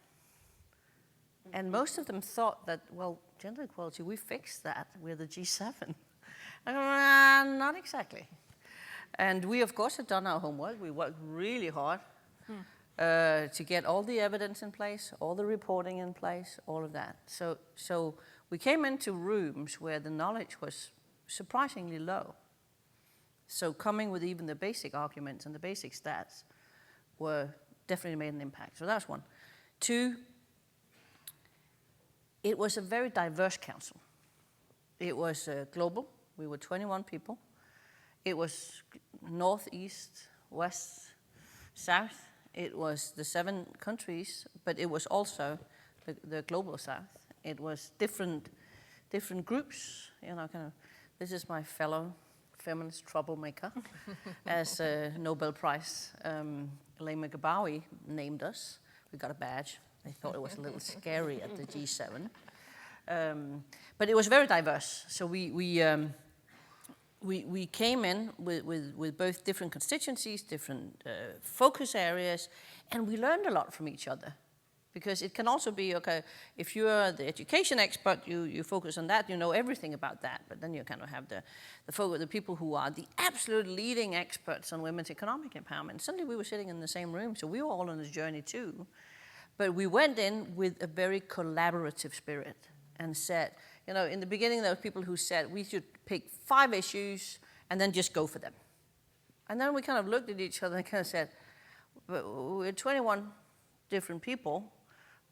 And most of them thought that, well, gender equality, we fixed that. We're the G7. I go, not exactly. And we, of course, had done our homework. We worked really hard to get all the evidence in place, all the reporting in place, all of that. So we came into rooms where the knowledge was surprisingly low. So coming with even the basic arguments and the basic stats were definitely made an impact. So that's one. Two, it was a very diverse council. It was global. We were 21 people. It was north, east, west, south. It was the 7 countries, but it was also the global south. It was different groups. This is my fellow feminist troublemaker, as Nobel Prize Elaine McGabowie named us. We got a badge. They thought it was a little scary at the G7. But it was very diverse. So we came in with both different constituencies, different focus areas, and we learned a lot from each other. Because it can also be, okay, if you're the education expert, you focus on that, you know everything about that, but then you kind of have the people who are the absolute leading experts on women's economic empowerment. Suddenly we were sitting in the same room, so we were all on this journey too. But we went in with a very collaborative spirit and said, in the beginning there were people who said we should pick 5 issues and then just go for them. And then we kind of looked at each other and kind of said, we're 21 different people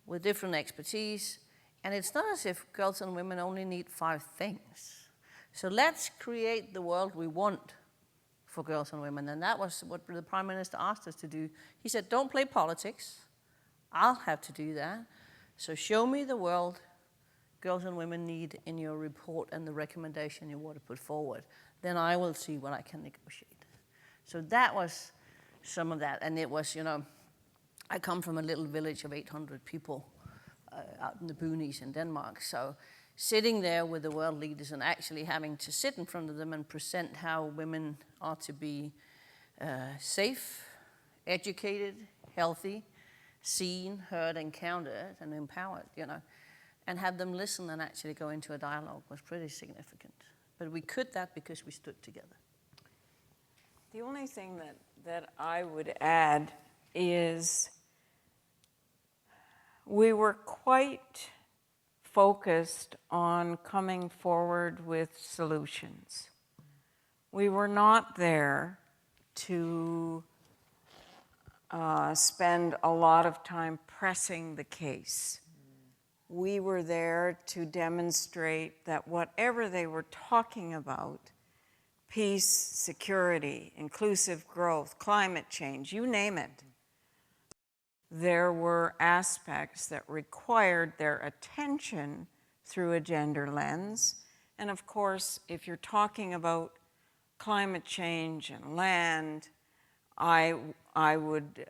with different expertise, and it's not as if girls and women only need 5 things. So let's create the world we want for girls and women, and that was what the Prime Minister asked us to do. He said, don't play politics. I'll have to do that. So show me the world girls and women need in your report and the recommendation you want to put forward. Then I will see what I can negotiate. So that was some of that, and it was, I come from a little village of 800 people out in the boonies in Denmark. So sitting there with the world leaders and actually having to sit in front of them and present how women are to be safe, educated, healthy, seen, heard, encountered, and empowered, and have them listen and actually go into a dialogue was pretty significant. But we could that because we stood together. The only thing that I would add is we were quite focused on coming forward with solutions. We were not there to spend a lot of time pressing the case. We were there to demonstrate that whatever they were talking about, peace, security, inclusive growth, climate change, you name it, there were aspects that required their attention through a gender lens. And of course, if you're talking about climate change and land, I would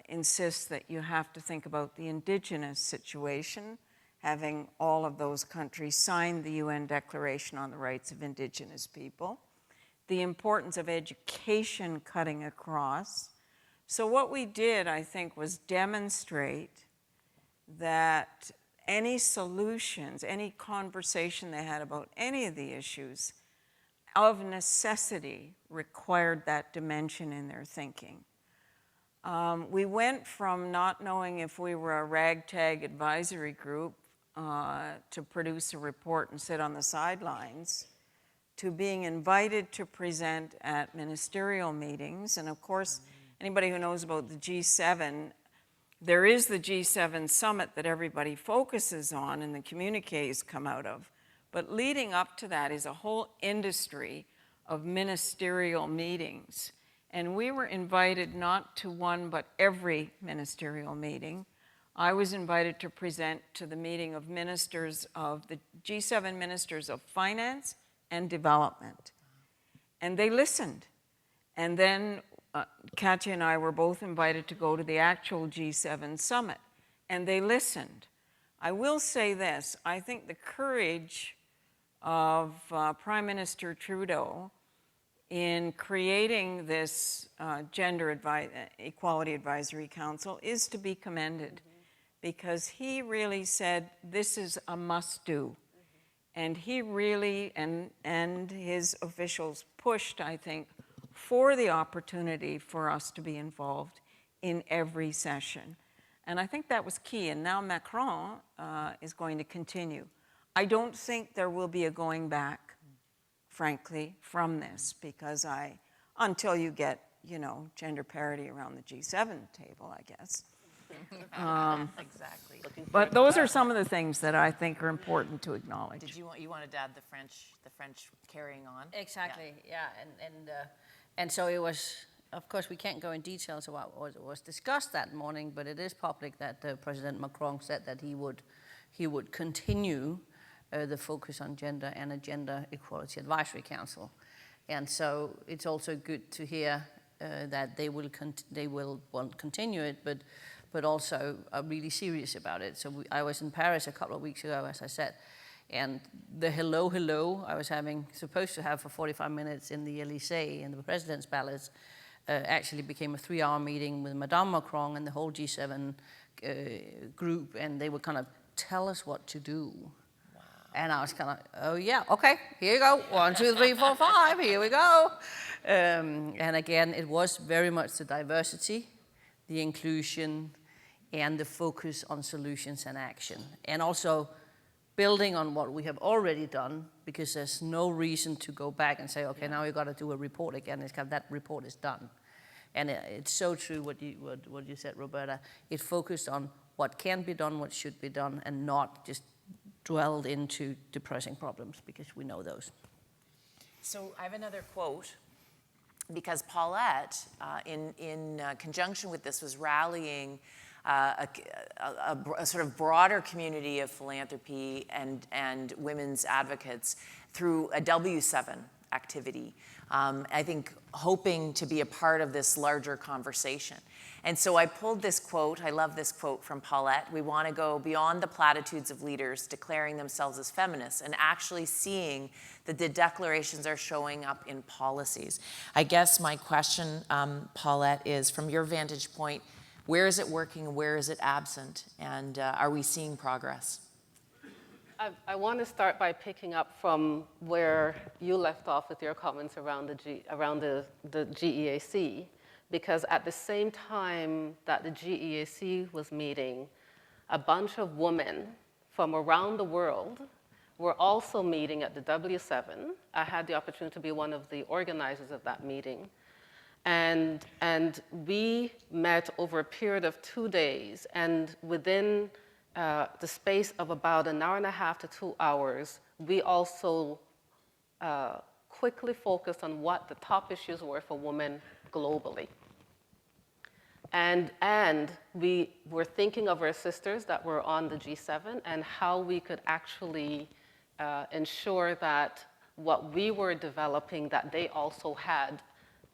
insist that you have to think about the indigenous situation, having all of those countries sign the UN Declaration on the Rights of Indigenous People, the importance of education cutting across. So what we did, I think, was demonstrate that any solutions, any conversation they had about any of the issues, of necessity required that dimension in their thinking. We went from not knowing if we were a ragtag advisory group to produce a report and sit on the sidelines, to being invited to present at ministerial meetings. And of course, anybody who knows about the G7, there is the G7 summit that everybody focuses on and the communiques come out of. But leading up to that is a whole industry of ministerial meetings. And we were invited not to one, but every ministerial meeting. I was invited to present to the meeting of ministers of the G7 ministers of finance and development. And they listened. And then Katja and I were both invited to go to the actual G7 summit, and they listened. I will say this, I think the courage of Prime Minister Trudeau in creating this Gender Equality Advisory Council is to be commended, because he really said this is a must-do. And he really, and his officials pushed, I think, for the opportunity for us to be involved in every session. And I think that was key. And now Macron is going to continue. I don't think there will be a going back, frankly, from this, because until you get, gender parity around the G7 table, I guess. Exactly. But those are some of the things that I think are important to acknowledge. Did you wanted to add the French carrying on? Exactly, yeah. And so it was, of course, we can't go in details about what was discussed that morning, but it is public that President Macron said that he would continue the focus on gender and a Gender Equality Advisory Council. And so it's also good to hear that they will continue it, but also are really serious about it. So I was in Paris a couple of weeks ago, as I said, and the hello I was supposed to have for 45 minutes in the Élysée, in the President's Palace, actually became a 3-hour meeting with Madame Macron and the whole G7 group, and they would kind of tell us what to do. Wow. And I was kind of, oh yeah, okay, here you go, 1, 2, 3, 4, 5, here we go. And again, it was very much the diversity, the inclusion, and the focus on solutions and action. And also building on what we have already done, because there's no reason to go back and say, okay, now we've got to do a report again. It's kind of, that report is done. And it's so true what you said, Roberta. It focused on what can be done, what should be done, and not just dwelled into depressing problems, because we know those. So I have another quote, because Paulette, in conjunction with this, was rallying a sort of broader community of philanthropy and women's advocates through a W7 activity. I think hoping to be a part of this larger conversation. And so I pulled this quote. I love this quote from Paulette. We want to go beyond the platitudes of leaders declaring themselves as feminists and actually seeing that the declarations are showing up in policies. I guess my question, Paulette, is from your vantage point, where is it working, where is it absent, and are we seeing progress? I want to start by picking up from where you left off with your comments around the GEAC, because at the same time that the GEAC was meeting, a bunch of women from around the world were also meeting at the W7. I had the opportunity to be one of the organizers of that meeting. And we met over a period of 2 days, and within the space of about 1.5 hours to 2 hours, we also quickly focused on what the top issues were for women globally. And we were thinking of our sisters that were on the G7 and how we could actually ensure that what we were developing, that they also had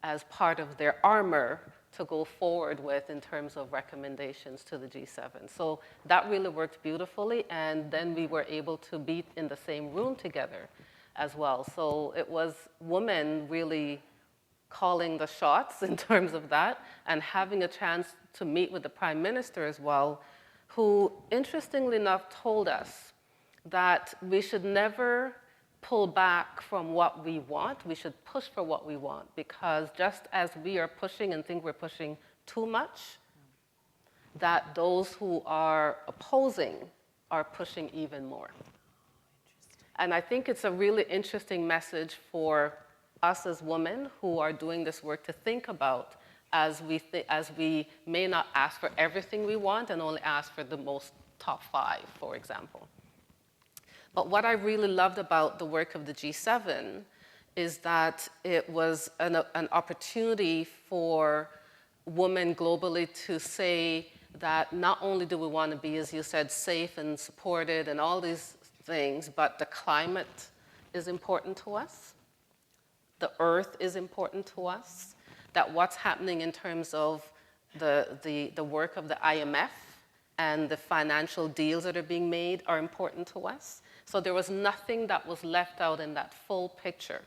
as part of their armor to go forward with in terms of recommendations to the G7. So that really worked beautifully, and then we were able to be in the same room together as well. So it was women really calling the shots in terms of that, and having a chance to meet with the Prime Minister as well, who, interestingly enough, told us that we should never pull back from what we want. We should push for what we want, because just as we are pushing and think we're pushing too much, that those who are opposing are pushing even more. And I think it's a really interesting message for us as women who are doing this work to think about, as we may not ask for everything we want and only ask for the most top 5, for example. But what I really loved about the work of the G7 is that it was an opportunity for women globally to say that not only do we want to be, as you said, safe and supported and all these things, but the climate is important to us. The earth is important to us. That what's happening in terms of the work of the IMF and the financial deals that are being made are important to us. So there was nothing that was left out in that full picture.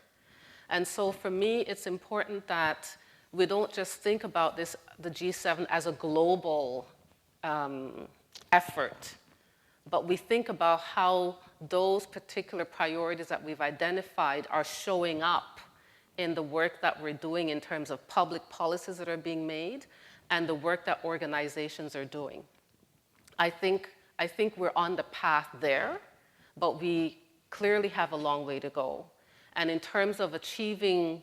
And so for me, it's important that we don't just think about this, the G7 as a global effort, but we think about how those particular priorities that we've identified are showing up in the work that we're doing in terms of public policies that are being made and the work that organizations are doing. I think we're on the path there, but we clearly have a long way to go. And in terms of achieving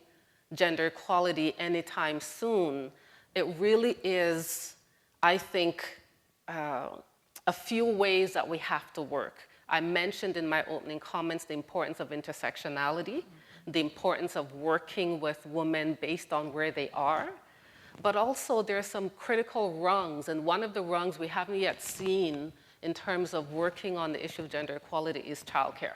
gender equality anytime soon, it really is, I think, a few ways that we have to work. I mentioned in my opening comments the importance of intersectionality, the importance of working with women based on where they are, but also there are some critical rungs, and one of the rungs we haven't yet seen in terms of working on the issue of gender equality is childcare,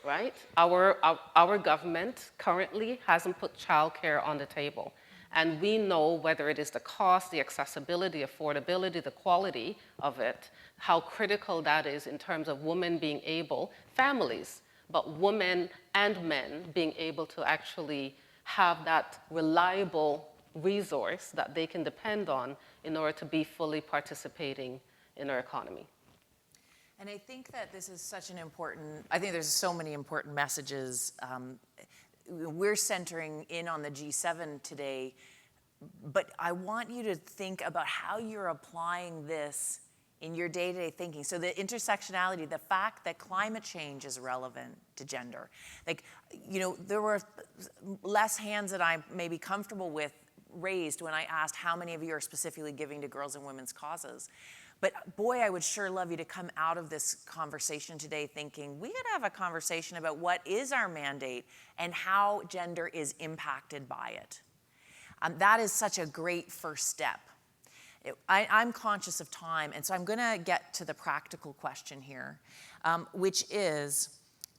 right? Our government currently hasn't put childcare on the table. And we know whether it is the cost, the accessibility, affordability, the quality of it, how critical that is in terms of women being able, families, but women and men being able to actually have that reliable resource that they can depend on in order to be fully participating in our economy. And I think that this is such an important, I think there's so many important messages. We're centering in on the G7 today, but I want you to think about how you're applying this in your day-to-day thinking. So the intersectionality, the fact that climate change is relevant to gender. Like, you know, there were less hands that I may be comfortable with raised when I asked how many of you are specifically giving to girls and women's causes. But boy, I would sure love you to come out of this conversation today thinking, we gotta have a conversation about what is our mandate and how gender is impacted by it. That is such a great first step. I'm conscious of time, and so I'm gonna get to the practical question here, which is,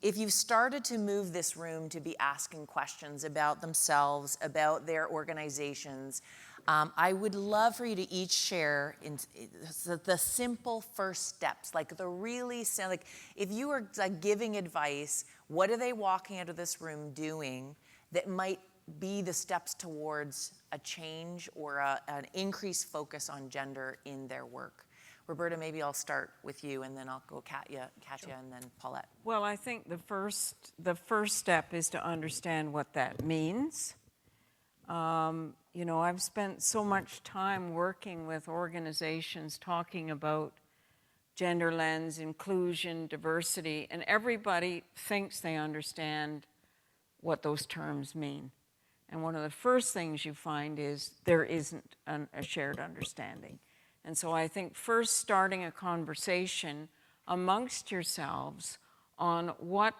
if you've started to move this room to be asking questions about themselves, about their organizations, I would love for you to each share the simple first steps, like the really, like if you were like giving advice, what are they walking out of this room doing that might be the steps towards a change or an increased focus on gender in their work? Roberta, maybe I'll start with you, and then I'll go Katja, sure. And then Paulette. Well, I think the first step is to understand what that means. You know, I've spent so much time working with organizations talking about gender lens, inclusion, diversity, and everybody thinks they understand what those terms mean. And one of the first things you find is there isn't a shared understanding. And so I think first starting a conversation amongst yourselves on what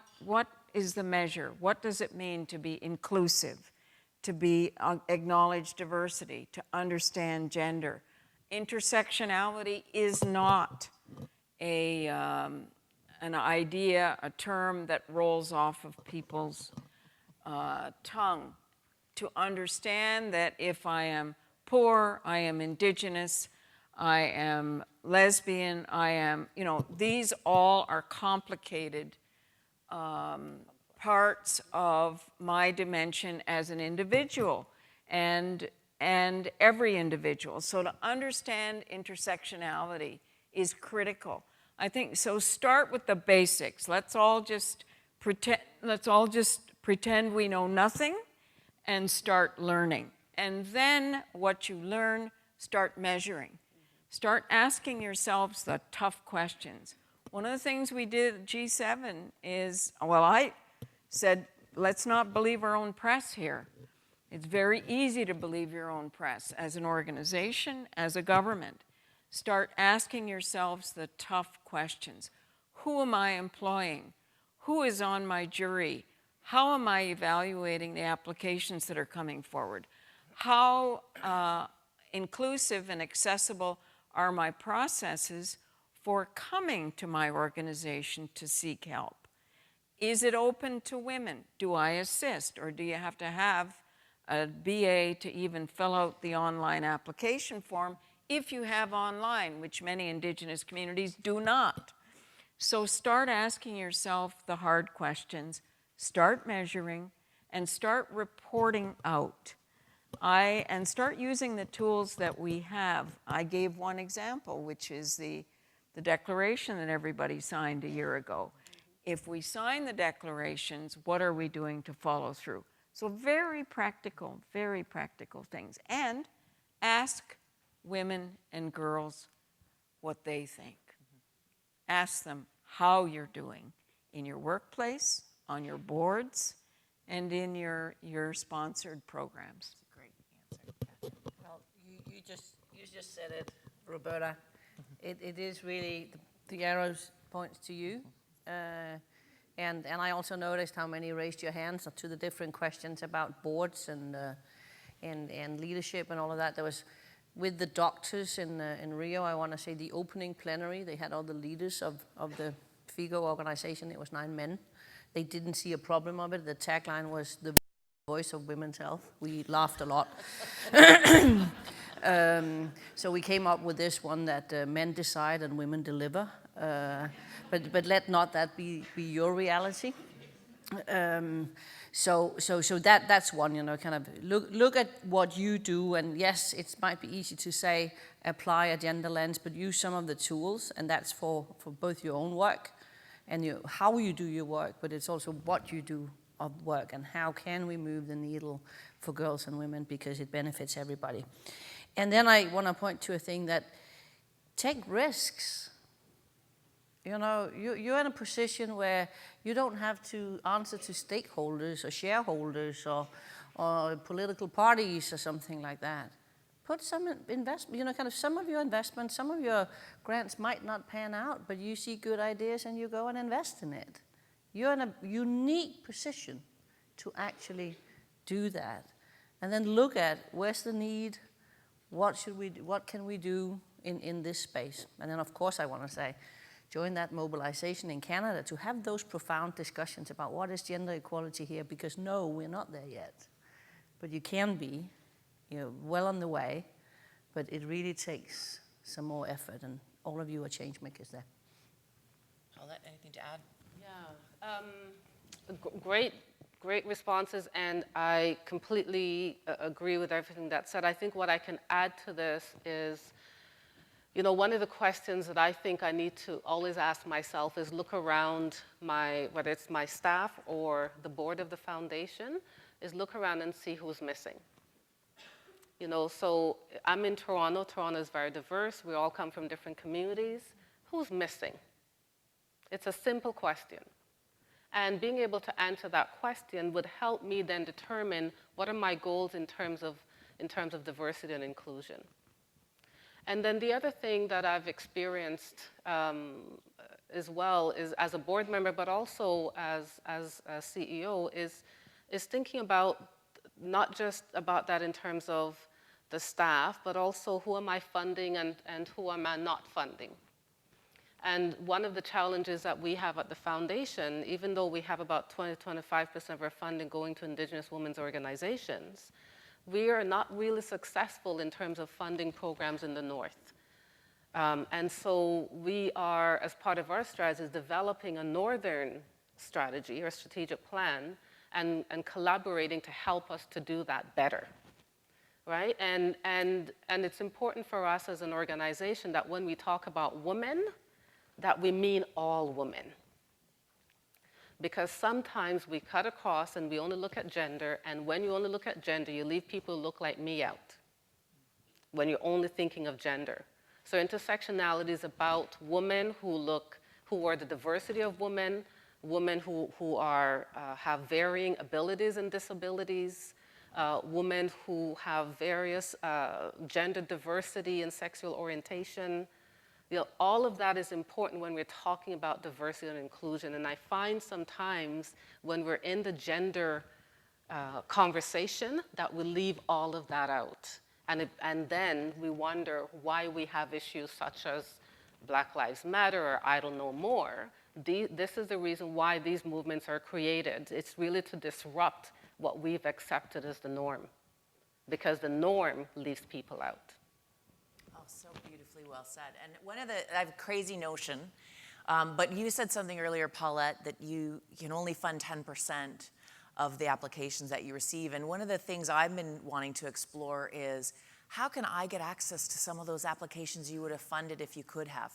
is the measure, what does it mean to be inclusive, to be acknowledge diversity, to understand gender. Intersectionality is not an idea, a term that rolls off of people's tongue. To understand that if I am poor, I am indigenous, I am lesbian, I am, you know, these all are complicated parts of my dimension as an individual and every individual. So to understand intersectionality is critical. I think, so start with the basics. Let's all just pretend we know nothing and start learning. And then what you learn, start measuring. Start asking yourselves the tough questions. One of the things we did at G7 is, well, I said, let's not believe our own press here. It's very easy to believe your own press as an organization, as a government. Start asking yourselves the tough questions. Who am I employing? Who is on my jury? How am I evaluating the applications that are coming forward? How inclusive and accessible are my processes for coming to my organization to seek help? Is it open to women? Do I assist, or do you have to have a BA to even fill out the online application form if you have online, which many Indigenous communities do not? So start asking yourself the hard questions, start measuring, and start reporting out. And start using the tools that we have. I gave one example, which is the declaration that everybody signed a year ago. If we sign the declarations, what are we doing to follow through? So very practical things. And ask women and girls what they think. Ask them how you're doing in your workplace, on your boards, and in your sponsored programs. Great answer. Well, you just said it, Roberta. It is really, the arrows points to you. And I also noticed how many raised your hands to the different questions about boards and leadership and all of that. There was, with the doctors in Rio, I want to say the opening plenary, they had all the leaders of the FIGO organization. It was 9 men. They didn't see a problem of it. The tagline was the voice of women's health. We laughed a lot. So we came up with this one that men decide and women deliver. But let not that be your reality. So that's one, you know, kind of look at what you do, and yes, it might be easy to say apply a gender lens, but use some of the tools, and that's for both your own work and how you do your work, but it's also what you do of work and how can we move the needle for girls and women because it benefits everybody. And then I want to point to a thing that take risks. You know, you're in a position where you don't have to answer to stakeholders or shareholders or political parties or something like that. Put some investment, you know, kind of some of your investments, some of your grants might not pan out, but you see good ideas and you go and invest in it. You're in a unique position to actually do that. And then look at where's the need, what can we do in this space? And then of course I want to say, join that mobilization in Canada to have those profound discussions about what is gender equality here, because no, we're not there yet. But you can be, you know, well on the way, but it really takes some more effort, and all of you are change makers there. Paulette, anything to add? Yeah, great responses, and I completely agree with everything that's said. I think what I can add to this is, you know, one of the questions that I think I need to always ask myself is look around whether it's my staff or the board of the foundation, is look around and see who's missing. You know, so I'm in Toronto. Toronto is very diverse. We all come from different communities. Who's missing? It's a simple question. And being able to answer that question would help me then determine what are my goals in terms of diversity and inclusion. And then the other thing that I've experienced as well is as a board member, but also as a CEO, is thinking about not just about that in terms of the staff, but also who am I funding and who am I not funding. And one of the challenges that we have at the foundation, even though we have about 20-25% of our funding going to Indigenous women's organizations, we are not really successful in terms of funding programs in the North. And so we are, as part of our strategy, developing a Northern strategy or strategic plan and collaborating to help us to do that better, right? And it's important for us as an organization that when we talk about women, that we mean all women. Because sometimes we cut across and we only look at gender, and when you only look at gender, you leave people who look like me out when you're only thinking of gender. So intersectionality is about women who are the diversity of women, women who have varying abilities and disabilities, women who have various gender diversity and sexual orientation, All of that is important when we're talking about diversity and inclusion. And I find sometimes when we're in the gender conversation that we leave all of that out. And then we wonder why we have issues such as Black Lives Matter or I don't know more. This is the reason why these movements are created. It's really to disrupt what we've accepted as the norm, because the norm leaves people out. Oh, so beautifully well said. And I have a crazy notion, but you said something earlier, Paulette, that you can only fund 10% of the applications that you receive. And one of the things I've been wanting to explore is, how can I get access to some of those applications you would have funded if you could have?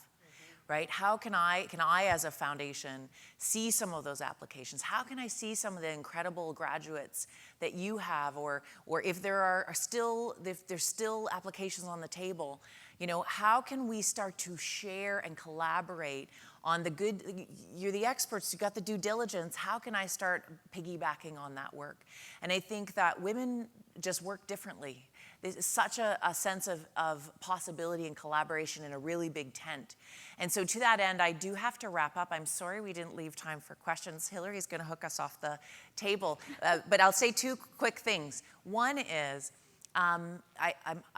Right? How can I as a foundation see some of those applications? How can I see some of the incredible graduates that you have, or if there's still applications on the table, how can we start to share and collaborate on the good? You're the experts, you got the due diligence. How can I start piggybacking on that work? And I think that women just work differently. There's such a sense of possibility and collaboration in a really big tent. And so to that end, I do have to wrap up. I'm sorry we didn't leave time for questions. Hilary's going to hook us off the table. But I'll say two quick things. One is, I'm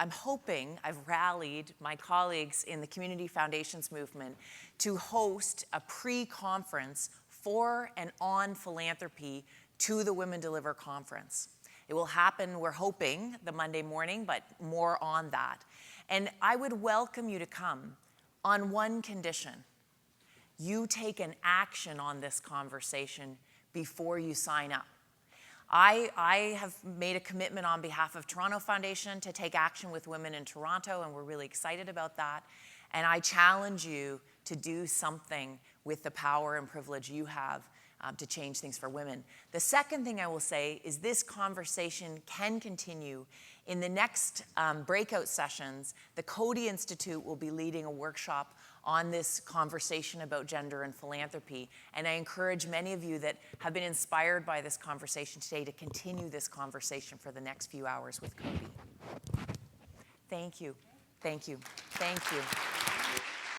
hoping I've rallied my colleagues in the Community Foundations movement to host a pre-conference for and on philanthropy to the Women Deliver conference. It will happen, we're hoping, the Monday morning, but more on that. And I would welcome you to come on one condition. You take an action on this conversation before you sign up. I have made a commitment on behalf of Toronto Foundation to take action with women in Toronto, and we're really excited about that. And I challenge you to do something with the power and privilege you have to change things for women. The second thing I will say is this conversation can continue. In the next breakout sessions, the Coady Institute will be leading a workshop on this conversation about gender and philanthropy. And I encourage many of you that have been inspired by this conversation today to continue this conversation for the next few hours with Coady. Thank you. Thank you. Thank you.